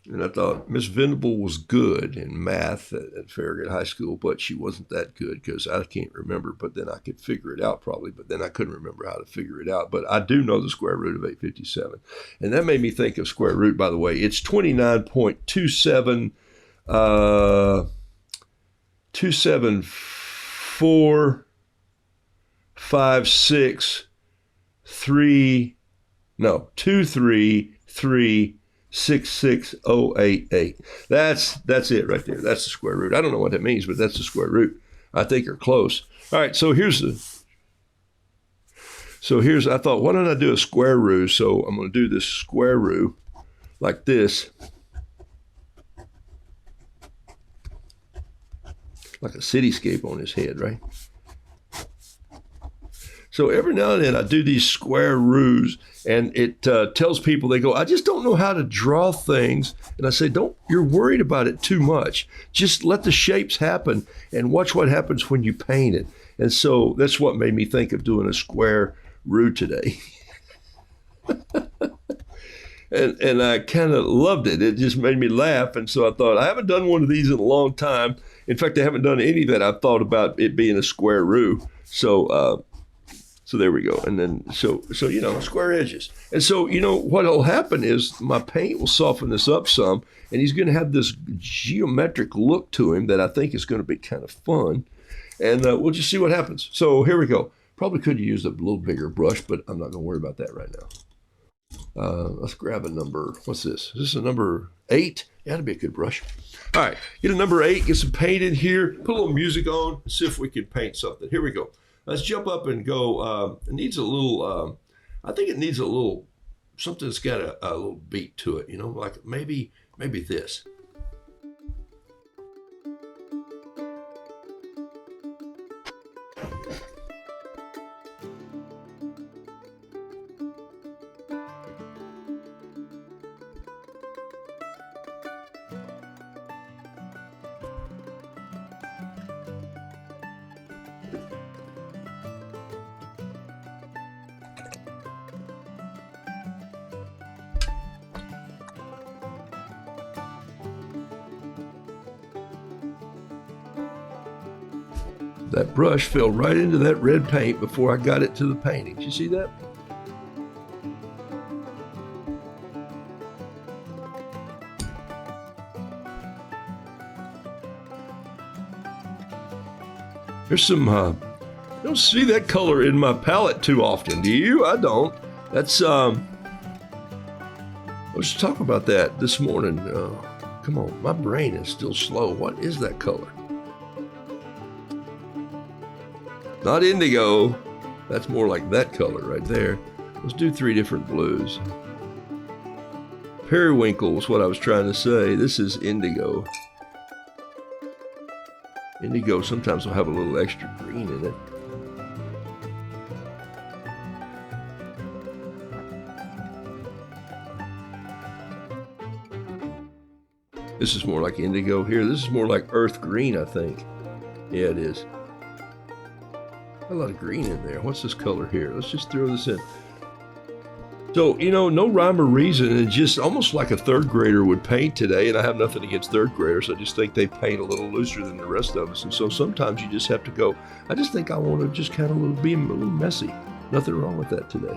S1: And I thought Miss Venable was good in math at Farragut High School, but she wasn't that good because I can't remember. But then I could figure it out probably, but then I couldn't remember how to figure it out. But I do know the square root of 857. And that made me think of square root, by the way. It's 29.27, 233,66088. That's it right there. That's the square root. I don't know what that means, but that's the square root. I think you're close. All right, so here's I thought, why don't I do a square root? So I'm going to do this square root like this. Like a cityscape on his head, right? So every now and then I do these square roots, and it tells people, they go, I just don't know how to draw things. And I say, you're worried about it too much. Just let the shapes happen and watch what happens when you paint it. And so that's what made me think of doing a square root today. And I kind of loved it. It just made me laugh. And so I thought, I haven't done one of these in a long time. In fact, I haven't done any that I've thought about it being a square root. So there we go. And then, so square edges. And so, what will happen is my paint will soften this up some, and he's going to have this geometric look to him that I think is going to be kind of fun. And we'll just see what happens. So here we go. Probably could have used a little bigger brush, but I'm not going to worry about that right now. Let's grab a number. What's this? Is this a number 8? Yeah, that'd be a good brush. All right, get a number 8, get some paint in here, put a little music on, and see if we can paint something. Here we go. Let's jump up and go. It needs a little, I think it needs a little, something that's got a little beat to it, like maybe this. That brush fell right into that red paint before I got it to the painting. Did you see that? There's some, I don't see that color in my palette too often, do you? I don't. That's, let's talk about that this morning. Come on, my brain is still slow. What is that color? Not indigo. That's more like that color right there. Let's do 3 different blues. Periwinkle is what I was trying to say. This is indigo. Indigo sometimes will have a little extra green in it. This is more like indigo here. This is more like earth green, I think. Yeah, it is. A lot of green in there. What's this color here? Let's just throw this in. So, no rhyme or reason, and just almost like a 3rd grader would paint today, and I have nothing against 3rd graders. I just think they paint a little looser than the rest of us, and so sometimes you just have to go, I just think I want to just kind of be a little messy. Nothing wrong with that today.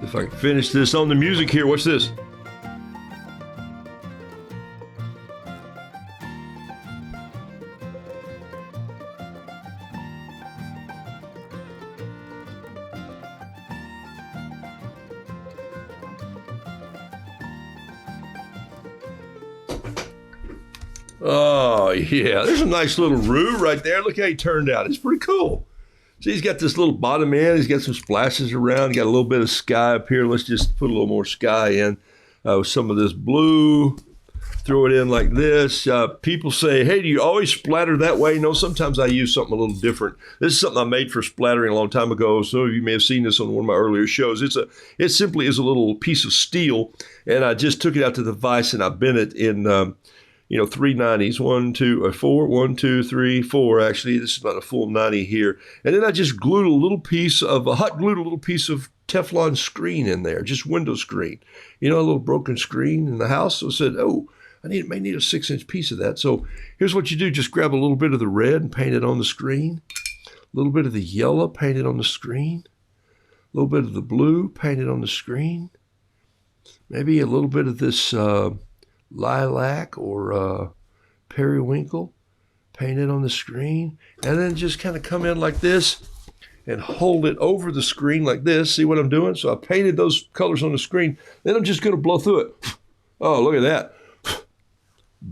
S1: If I can finish this on the music here, what's this? Oh, yeah. There's a nice little Roo right there. Look how he turned out. It's pretty cool. See, he's got this little bottom end. He's got some splashes around. He got a little bit of sky up here. Let's just put a little more sky in with some of this blue. Throw it in like this. People say, hey, do you always splatter that way? No, sometimes I use something a little different. This is something I made for splattering a long time ago. Some of you may have seen this on one of my earlier shows. It simply is a little piece of steel, and I just took it out to the vise and I bent it in 390s, 1, 2, or 4, 1, 2, 3, 4. Actually, this is about a full 90 here. And then I just hot glued a little piece of Teflon screen in there, just window screen. A little broken screen in the house. So I said, I may need a 6-inch piece of that. So here's what you do. Just grab a little bit of the red and paint it on the screen. A little bit of the yellow, paint it on the screen. A little bit of the blue, paint it on the screen. Maybe a little bit of this lilac or periwinkle, paint it on the screen. And then just kind of come in like this and hold it over the screen like this. See what I'm doing? So I painted those colors on the screen. Then I'm just going to blow through it. Oh, look at that.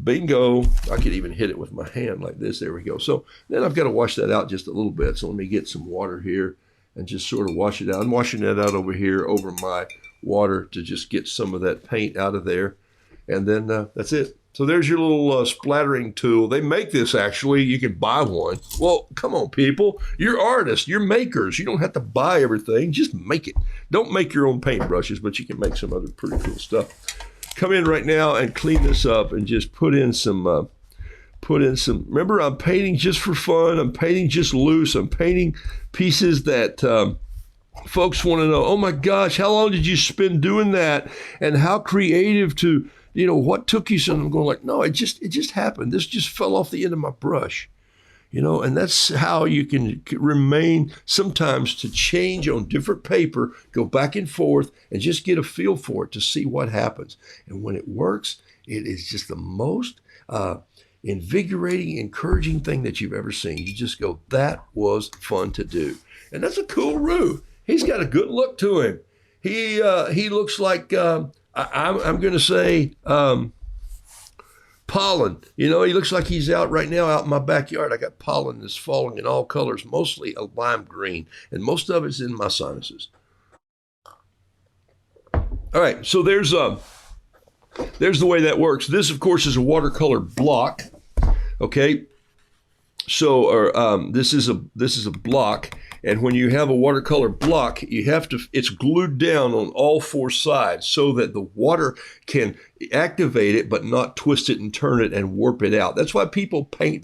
S1: Bingo. I could even hit it with my hand like this. There we go. So then I've got to wash that out just a little bit. So let me get some water here and just sort of wash it out. I'm washing that out over here over my water to just get some of that paint out of there. And then that's it. So there's your little splattering tool. They make this actually. You can buy one. Well, come on, people. You're artists. You're makers. You don't have to buy everything. Just make it. Don't make your own paintbrushes, but you can make some other pretty cool stuff. Come in right now and clean this up and just put in some, remember, I'm painting just for fun. I'm painting just loose. I'm painting pieces that folks want to know, oh my gosh, how long did you spend doing that? And how creative to, what took you so? I'm going like, no, it just happened. This just fell off the end of my brush. And that's how you can remain sometimes to change on different paper, go back and forth and just get a feel for it to see what happens. And when it works, it is just the most invigorating, encouraging thing that you've ever seen. You just go, that was fun to do. And that's a cool Roo. He's got a good look to him. He looks like, I'm going to say, pollen. He looks like he's out right now out in my backyard. I got pollen that's falling in all colors, mostly a lime green, and most of it's in my sinuses. All right, so there's the way that works. This, of course, is a watercolor block. Okay, so this is a block, and when you have a watercolor block, it's glued down on all 4 sides so that the water can activate it, but not twist it and turn it and warp it out. That's why people tape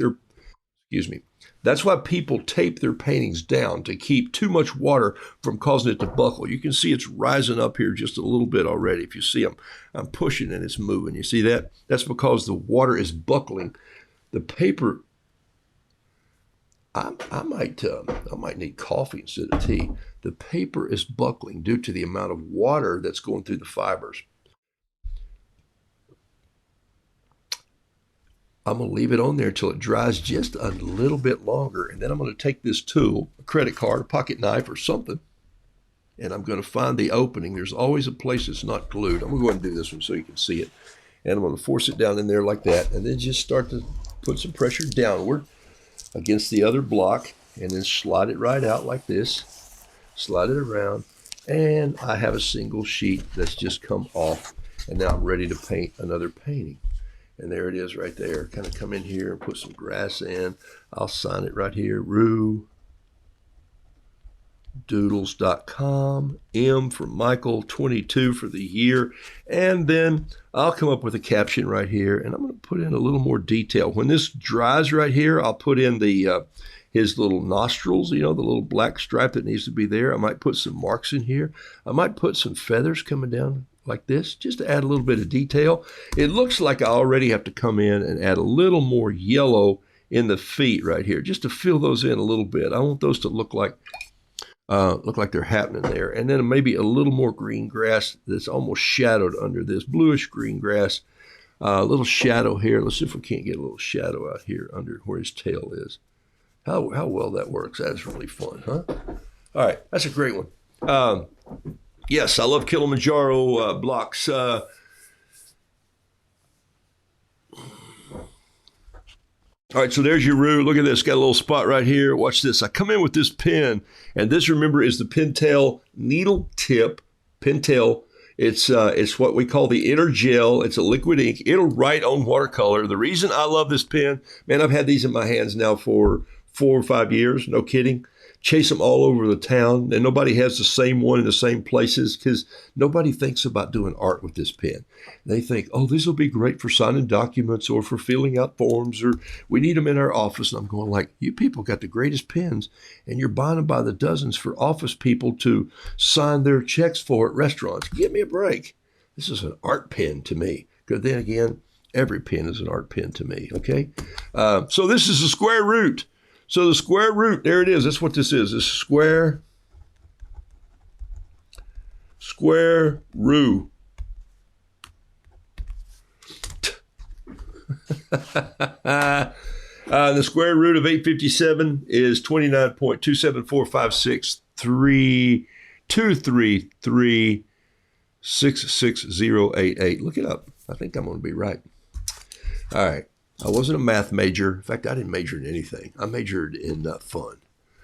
S1: their paintings down to keep too much water from causing it to buckle. You can see it's rising up here just a little bit already. If you see I'm pushing and it's moving. You see that? That's because the water is buckling. The paper, I might need coffee instead of tea. The paper is buckling due to the amount of water that's going through the fibers. I'm going to leave it on there until it dries just a little bit longer. And then I'm going to take this tool, a credit card, a pocket knife or something, and I'm going to find the opening. There's always a place that's not glued. I'm going to go ahead and do this one so you can see it. And I'm going to force it down in there like that. And then just start to put some pressure downward against the other block, and then slide it right out like this. Slide it around, and I have a single sheet that's just come off, and now I'm ready to paint another painting. And there it is right there. Kind of come in here and put some grass in. I'll sign it right here. Roodoodles.com. M for Michael, 22 for the year. And then I'll come up with a caption right here, and I'm going to put in a little more detail. When this dries right here, I'll put in his little nostrils, the little black stripe that needs to be there. I might put some marks in here. I might put some feathers coming down like this, just to add a little bit of detail. It looks like I already have to come in and add a little more yellow in the feet right here, just to fill those in a little bit. I want those to look like they're happening there. And then maybe a little more green grass that's almost shadowed under this bluish green grass. A little shadow here. Let's see if we can't get a little shadow out here under where his tail is. How well that works. That's really fun, huh? All right, that's a great one. Yes, I love Kilimanjaro blocks. All right, so there's your Roo. Look at this. Got a little spot right here. Watch this. I come in with this pen, and this, remember, is the Pentel needle tip. Pentel. It's what we call the inner gel. It's a liquid ink. It'll write on watercolor. The reason I love this pen, man, I've had these in my hands now for 4 or 5 years. No kidding. Chase them all over the town, and nobody has the same one in the same places because nobody thinks about doing art with this pen. They think, oh, this will be great for signing documents or for filling out forms, or we need them in our office. And I'm going like, you people got the greatest pens, and you're buying them by the dozens for office people to sign their checks for at restaurants. Give me a break. This is an art pen to me. Because then again, every pen is an art pen to me, okay? So this is a square root. So the square root, there it is. That's what this is. This square root. The square root of 857 is 29.274563233666088. Look it up. I think I'm going to be right. All right. I wasn't a math major. In fact, I didn't major in anything. I majored in fun.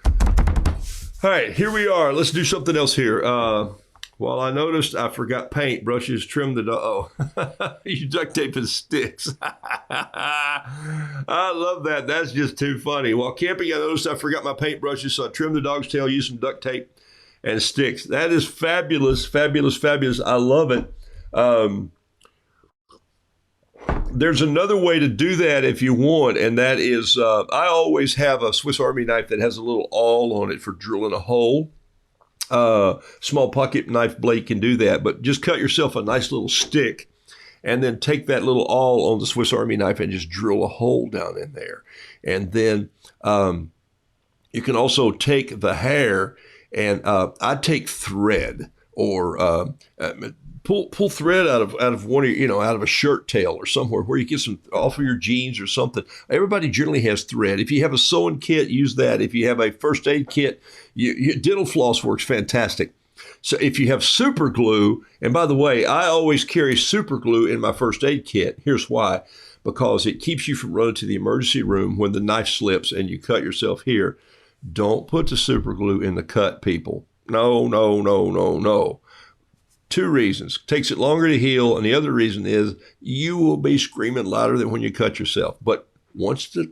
S1: All right, here we are. Let's do something else here. Well, I noticed I forgot paint brushes, trim the dog. Oh, you duct tape and sticks. I love that. That's just too funny. While camping, I noticed I forgot my paint brushes, so I trimmed the dog's tail, used some duct tape and sticks. That is fabulous, fabulous, fabulous. I love it. There's another way to do that if you want, and that is I always have a Swiss Army knife that has a little awl on it for drilling a hole. Small pocket knife blade can do that, but just cut yourself a nice little stick and then take that little awl on the Swiss Army knife and just drill a hole down in there. And then you can also take the hair, and I take thread or pull thread out of one of out of a shirt tail or somewhere where you get some off of your jeans or something. Everybody generally has thread. If you have a sewing kit, use that. If you have a first aid kit, dental floss works fantastic. So if you have super glue, and by the way, I always carry super glue in my first aid kit. Here's why: because it keeps you from running to the emergency room when the knife slips and you cut yourself here. Don't put the super glue in the cut, people. No, no, no, no, no. 2 reasons. Takes it longer to heal, and the other reason is you will be screaming louder than when you cut yourself. But once the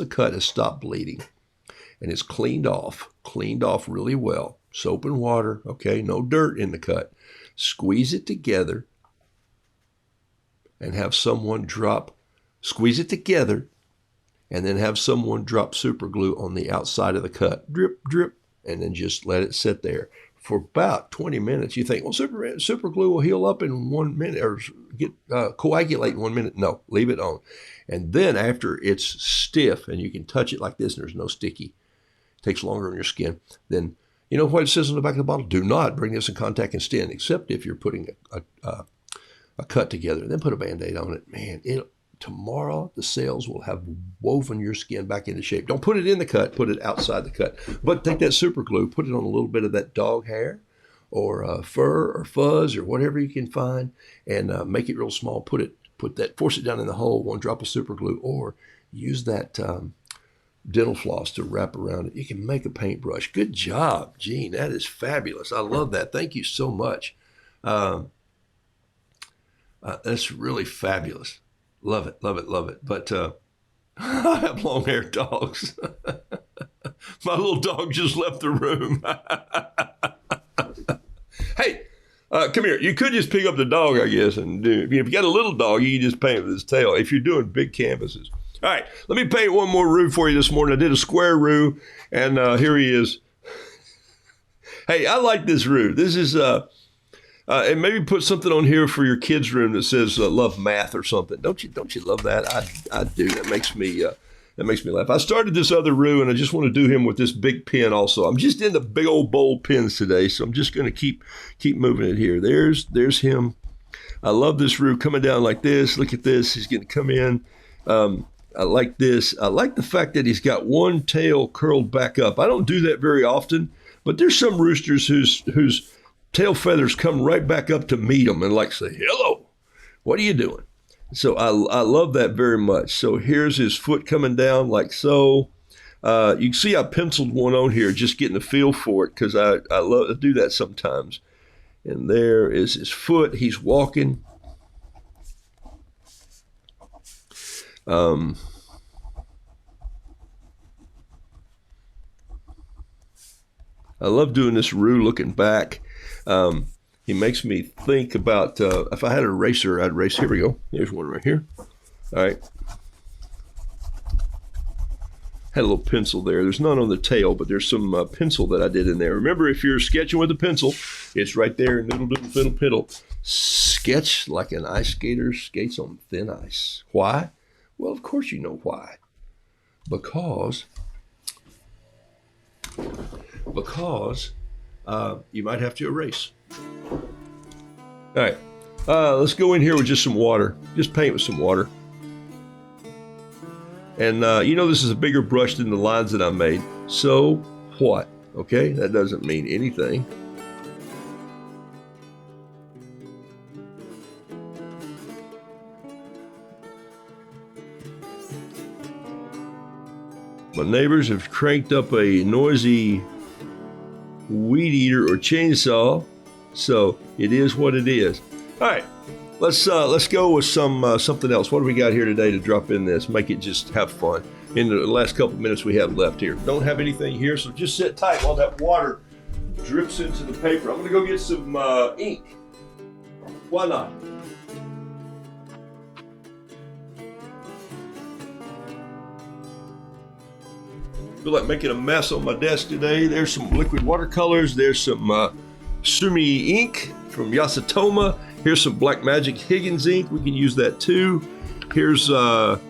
S1: cut has stopped bleeding and it's cleaned off really well, soap and water, okay, no dirt in the cut, squeeze it together and have someone squeeze it together and then have someone drop super glue on the outside of the cut. Drip, drip, and then just let it sit there for about 20 minutes. You think, well, super glue will heal up in 1 minute or coagulate in 1 minute. No, leave it on. And then after it's stiff and you can touch it like this and there's no sticky, it takes longer on your skin, then you know what it says on the back of the bottle? Do not bring this in contact and skin, except if you're putting a cut together. Then put a Band-Aid on it. Man, tomorrow the cells will have woven your skin back into shape. Don't put it in the cut, put it outside the cut. But take that super glue, put it on a little bit of that dog hair or fur or fuzz or whatever you can find, and make it real small. Force it down in the hole, 1 drop of super glue, or use that dental floss to wrap around it. You can make a paintbrush. Good job, Gene. That is fabulous. I love that. Thank you so much. That's really fabulous. Love it, love it, love it. But I have long-haired dogs. My little dog just left the room. Hey, come here. You could just pick up the dog, I guess, and do. If you got a little dog, you can just paint with his tail. If you're doing big canvases. All right, let me paint one more Roo for you this morning. I did a square Roo, and here he is. Hey, I like this Roo. This is and maybe put something on here for your kids' room that says "Love Math" or something. Don't you love that? I do. That makes me laugh. I started this other Roo, and I just want to do him with this big pen also. I'm just into big old bold pens today, so I'm just going to keep moving it here. There's him. I love this Roo coming down like this. Look at this. He's going to come in. I like this. I like the fact that he's got one tail curled back up. I don't do that very often, but there's some roosters whose tail feathers come right back up to meet them and like say, hello, what are you doing? So I love that very much. So here's his foot coming down like so. You can see I penciled one on here, just getting a feel for it, because I love to do that sometimes. And there is his foot. He's walking. I love doing this Roo looking back. He makes me think about if I had an eraser, I'd erase. Here we go. There's one right here. All right. Had a little pencil there. There's none on the tail, but there's some pencil that I did in there. Remember, if you're sketching with a pencil, it's right there. Noodle, doodle, fiddle, piddle. Sketch like an ice skater skates on thin ice. Why? Well, of course you know why. Because you might have to erase. All right. Let's go in here with just some water. Just paint with some water. And this is a bigger brush than the lines that I made. So what? Okay, that doesn't mean anything. My neighbors have cranked up a noisy weed eater or chainsaw, so it is what it is. All right. Let's go with something else. What do we got here today to drop in this? Make it just have fun. In the last couple minutes we have left here. Don't have anything here, so just sit tight while that water drips into the paper. I'm going to go get some ink. Why not? Feel like making a mess on my desk today. There's some liquid watercolors. There's some Sumi ink from Yasutoma. Here's some Black Magic Higgins ink. We can use that too. Here's, what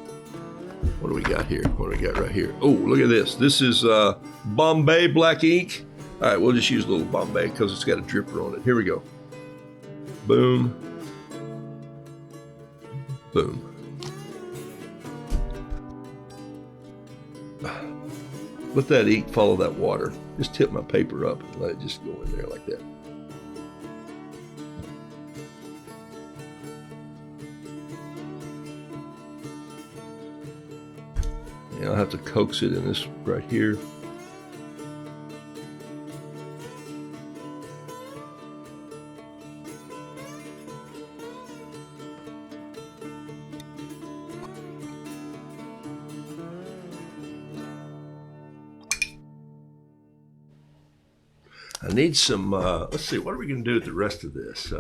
S1: do we got here? What do we got right here? Oh, look at this. This is Bombay Black Ink. All right, we'll just use a little Bombay because it's got a dripper on it. Here we go. Boom. Boom. Let that ink follow that water. Just tip my paper up and let it just go in there like that. And I'll have to coax it in this right here. I need some, let's see, what are we going to do with the rest of this?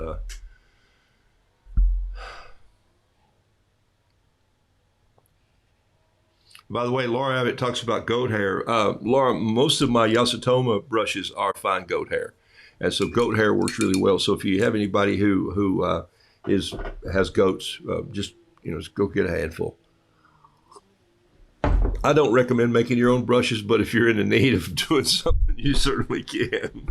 S1: By the way, Laura Abbott talks about goat hair. Laura, most of my Yasutoma brushes are fine goat hair. And so goat hair works really well. So if you have anybody who has goats, just go get a handful. I don't recommend making your own brushes, but if you're in the need of doing something, you certainly can.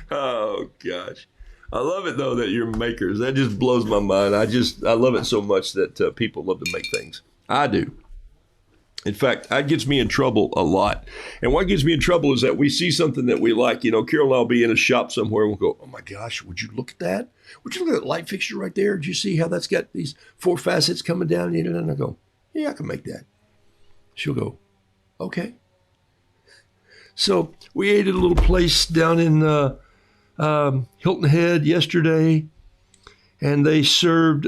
S1: Oh, gosh. I love it, though, that you're makers. That just blows my mind. I love it so much that people love to make things. I do. In fact, that gets me in trouble a lot. And what gets me in trouble is that we see something that we like. Carol and I will be in a shop somewhere and we'll go, oh, my gosh, would you look at that? Would you look at that light fixture right there? Did you see how that's got these 4 facets coming down? And I go, yeah, I can make that. She'll go, okay. So we ate at a little place down in Hilton Head yesterday, and they served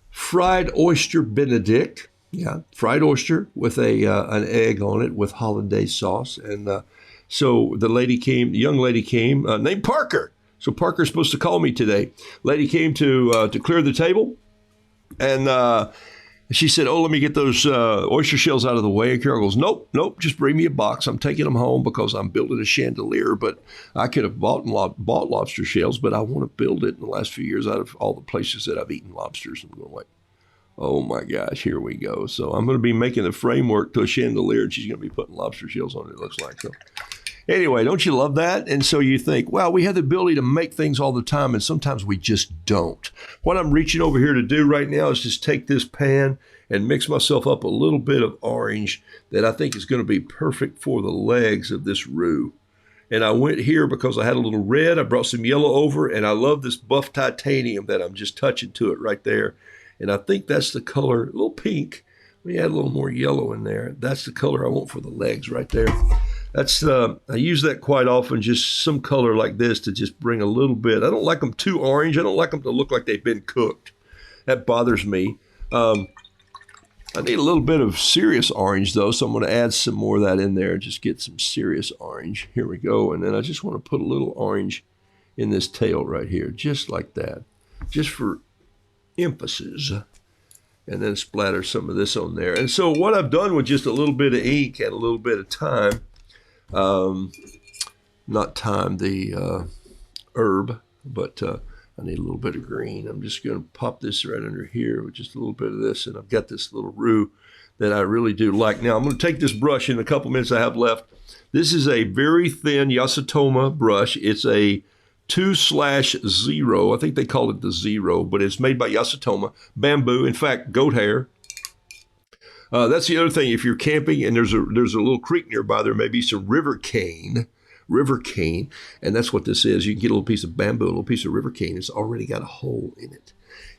S1: fried oyster Benedict. Yeah, fried oyster with an egg on it with hollandaise sauce. And so the young lady came, named Parker. So Parker's supposed to call me today. Lady came to clear the table, and she said, oh, let me get those oyster shells out of the way. And Carol goes, nope, just bring me a box. I'm taking them home because I'm building a chandelier. But I could have bought lobster shells, but I want to build it in the last few years out of all the places that I've eaten lobsters. I'm going like, oh, my gosh, here we go. So I'm going to be making a framework to a chandelier, and she's going to be putting lobster shells on it, it looks like. So anyway, don't you love that? And so you think, wow, we have the ability to make things all the time, and sometimes we just don't. What I'm reaching over here to do right now is just take this pan and mix myself up a little bit of orange that I think is going to be perfect for the legs of this roux. And I went here because I had a little red. I brought some yellow over, and I love this buff titanium that I'm just touching to it right there. And I think that's the color, a little pink. Let me add a little more yellow in there. That's the color I want for the legs right there. That's I use that quite often, just some color like this to just bring a little bit. I don't like them too orange. I don't like them to look like they've been cooked. That bothers me. I need a little bit of serious orange though, so I'm going to add some more of that in there. Just get some serious orange. Here we go. And then I just want to put a little orange in this tail right here, just like that, just for emphasis. And then splatter some of this on there. And so what I've done with just a little bit of ink and a little bit of thyme, not thyme, the herb, but I need a little bit of green. I'm just going to pop this right under here with just a little bit of this, and I've got this little roux that I really do like. Now I'm going to take this brush in a couple minutes I have left. This is a very thin Yasutoma brush. It's a 2/0. I think they call it the 0, but it's made by Yasutoma. Bamboo, in fact, goat hair. That's the other thing. If you're camping and there's a little creek nearby, there may be some river cane, and that's what this is. You can get a little piece of bamboo, a little piece of river cane. It's already got a hole in it,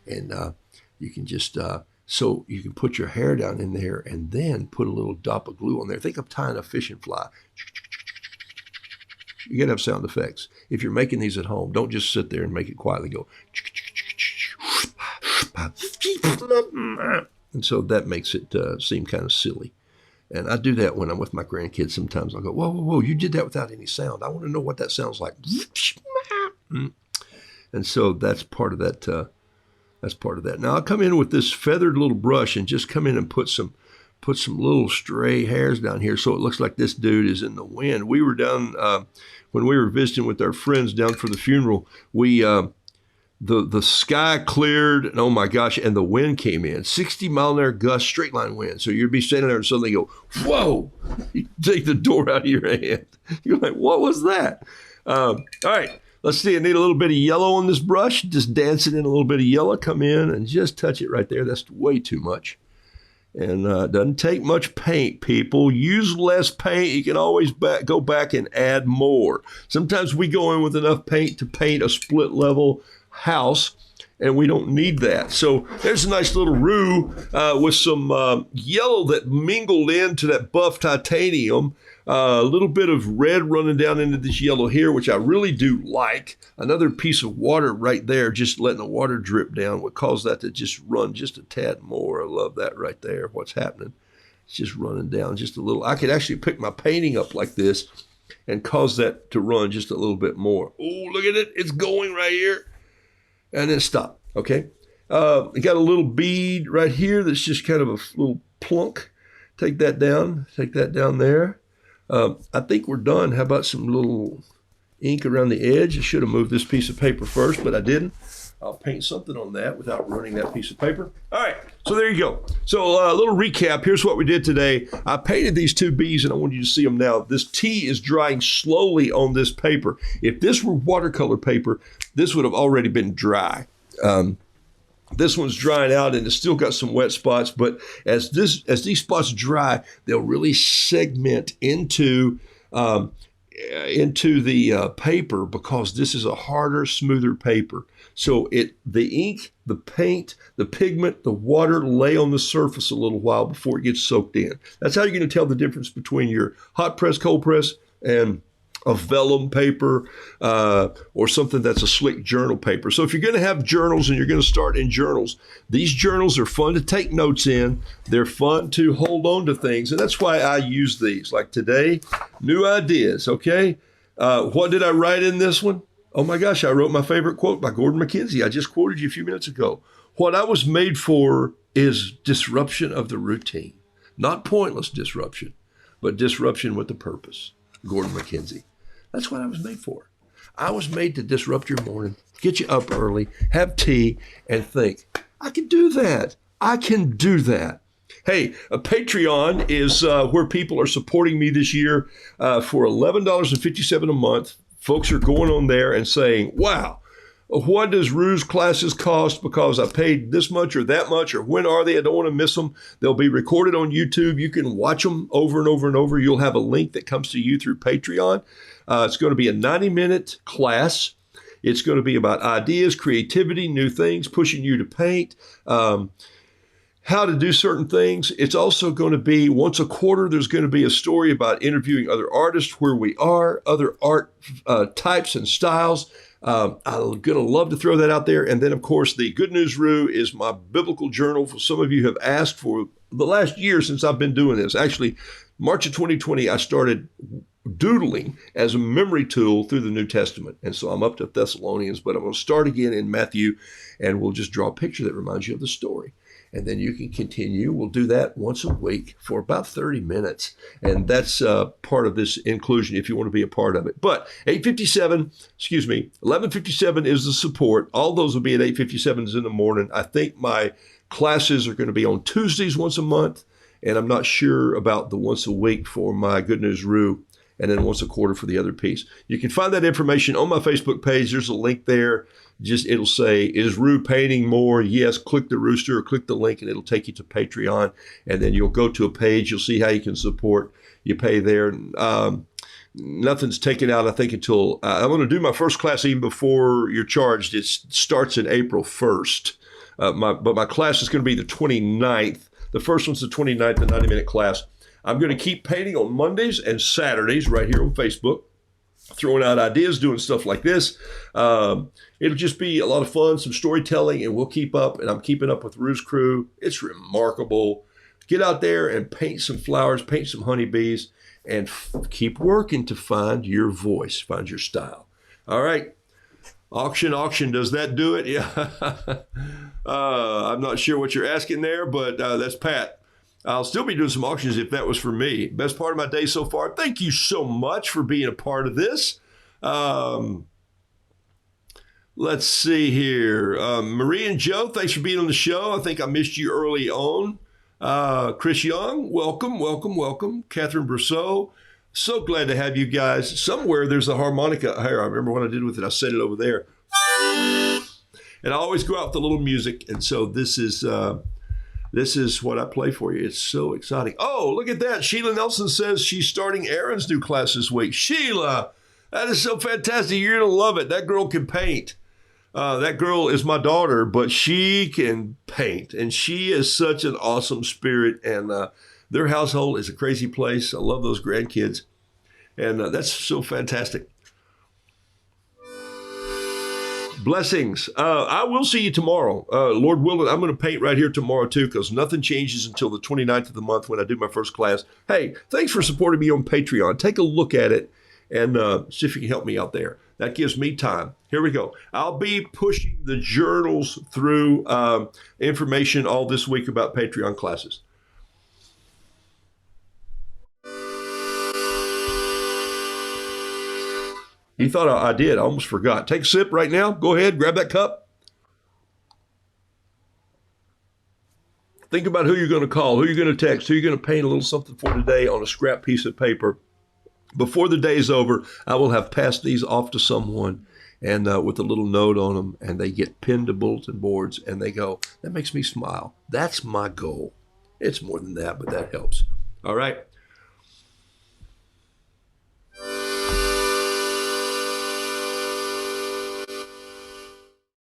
S1: and you can just so you can put your hair down in there and then put a little dot of glue on there. Think of tying a fishing fly. You got to have sound effects. If you're making these at home, don't just sit there and make it quietly go. And so that makes it seem kind of silly. And I do that when I'm with my grandkids. Sometimes I'll go, whoa, whoa, whoa, you did that without any sound. I want to know what that sounds like. And so that's part of that. That's part of that. Now I'll come in with this feathered little brush and just come in and put some little stray hairs down here so it looks like this dude is in the wind. We were down when we were visiting with our friends down for the funeral. We the sky cleared, and oh my gosh, and the wind came in, 60-mile-an-hour gust, straight line wind. So you'd be standing there and suddenly go, whoa! You take the door out of your hand. You're like, what was that? All right, let's see. I need a little bit of yellow on this brush. Just dance it in a little bit of yellow. Come in and just touch it right there. That's way too much. And it doesn't take much paint, people. Use less paint. You can always go back and add more. Sometimes we go in with enough paint to paint a split level house, and we don't need that. So there's a nice little roux with some yellow that mingled into that buff titanium. A little bit of red running down into this yellow here, which I really do like. Another piece of water right there, just letting the water drip down would cause that to just run just a tad more. I love that right there, what's happening. It's just running down just a little. I could actually pick my painting up like this and cause that to run just a little bit more. Oh, look at it. It's going right here. And then stop, okay? I got a little bead right here that's just kind of a little plunk. Take that down there. I think we're done. How about some little ink around the edge? I should have moved this piece of paper first, but I didn't. I'll paint something on that without ruining that piece of paper. All right, so there you go. So a little recap. Here's what we did today. I painted these two bees, and I want you to see them now. This tea is drying slowly on this paper. If this were watercolor paper, this would have already been dry. This one's drying out and it's still got some wet spots, but as these spots dry, they'll really segment into the paper because this is a harder, smoother paper. So the ink, the paint, the pigment, the water lay on the surface a little while before it gets soaked in. That's how you're going to tell the difference between your hot press, cold press, and a vellum paper or something that's a slick journal paper. So if you're going to have journals and you're going to start in journals, these journals are fun to take notes in. They're fun to hold on to things. And that's why I use these. Like today, new ideas, okay? What did I write in this one? Oh my gosh, I wrote my favorite quote by Gordon MacKenzie. I just quoted you a few minutes ago. What I was made for is disruption of the routine. Not pointless disruption, but disruption with a purpose. Gordon MacKenzie. That's what I was made for. I was made to disrupt your morning, get you up early, have tea, and think, I can do that. I can do that. Hey, a Patreon is where people are supporting me this year for $11.57 a month. Folks are going on there and saying, wow, what does Roux's classes cost because I paid this much or that much, or when are they? I don't want to miss them. They'll be recorded on YouTube. You can watch them over and over and over. You'll have a link that comes to you through Patreon. It's going to be a 90-minute class. It's going to be about ideas, creativity, new things, pushing you to paint, how to do certain things. It's also going to be once a quarter, there's going to be a story about interviewing other artists, where we are, other art types and styles. I'm going to love to throw that out there. And then, of course, the Good News Roo is my biblical journal. For some of you have asked for the last year since I've been doing this. Actually, March of 2020, I started doodling as a memory tool through the New Testament. And so I'm up to Thessalonians, but I'm going to start again in Matthew, and we'll just draw a picture that reminds you of the story. And then you can continue. We'll do that once a week for about 30 minutes. And that's part of this inclusion if you want to be a part of it. But 11:57 is the support. All those will be at 8:57 in the morning. I think my classes are going to be on Tuesdays once a month. And I'm not sure about the once a week for my Good News Roo, and then once a quarter for the other piece. You can find that information on my Facebook page. There's a link there. It'll say, is Roo painting more? Yes, click the rooster or click the link and it'll take you to Patreon. And then you'll go to a page. You'll see how you can support. You pay there. Nothing's taken out, I think, until I'm going to do my first class even before you're charged. It starts in April 1st. But my class is going to be the 29th. The first one's the 29th, the 90-minute class. I'm going to keep painting on Mondays and Saturdays right here on Facebook, throwing out ideas, doing stuff like this. It'll just be a lot of fun, some storytelling, and we'll keep up. And I'm keeping up with Roo's crew. It's remarkable. Get out there and paint some flowers, paint some honeybees, and keep working to find your voice, find your style. All right. Auction. Does that do it? Yeah. I'm not sure what you're asking there, but that's Pat. I'll still be doing some auctions if that was for me. Best part of my day so far. Thank you so much for being a part of this. Let's see here. Marie and Joe, thanks for being on the show. I think I missed you early on. Chris Young, welcome. Catherine Brousseau, so glad to have you guys. Somewhere there's a harmonica here. I remember what I did with it. I set it over there. And I always go out with a little music. And so this is what I play for you. It's so exciting. Oh, look at that. Sheila Nelson says she's starting Aaron's new class this week. Sheila, that is so fantastic. You're going to love it. That girl can paint. That girl is my daughter, but she can paint. And she is such an awesome spirit. And their household is a crazy place. I love those grandkids. And that's so fantastic. Blessings. I will see you tomorrow. Lord willing, I'm going to paint right here tomorrow too, because nothing changes until the 29th of the month when I do my first class. Hey, thanks for supporting me on Patreon. Take a look at it and see if you can help me out there. That gives me time. Here we go. I'll be pushing the journals through information all this week about Patreon classes. You thought I did. I almost forgot. Take a sip right now. Go ahead. Grab that cup. Think about who you're going to call, who you're going to text, who you're going to paint a little something for today on a scrap piece of paper. Before the day's over, I will have passed these off to someone and with a little note on them, and they get pinned to bulletin boards, and they go, that makes me smile. That's my goal. It's more than that, but that helps. All right.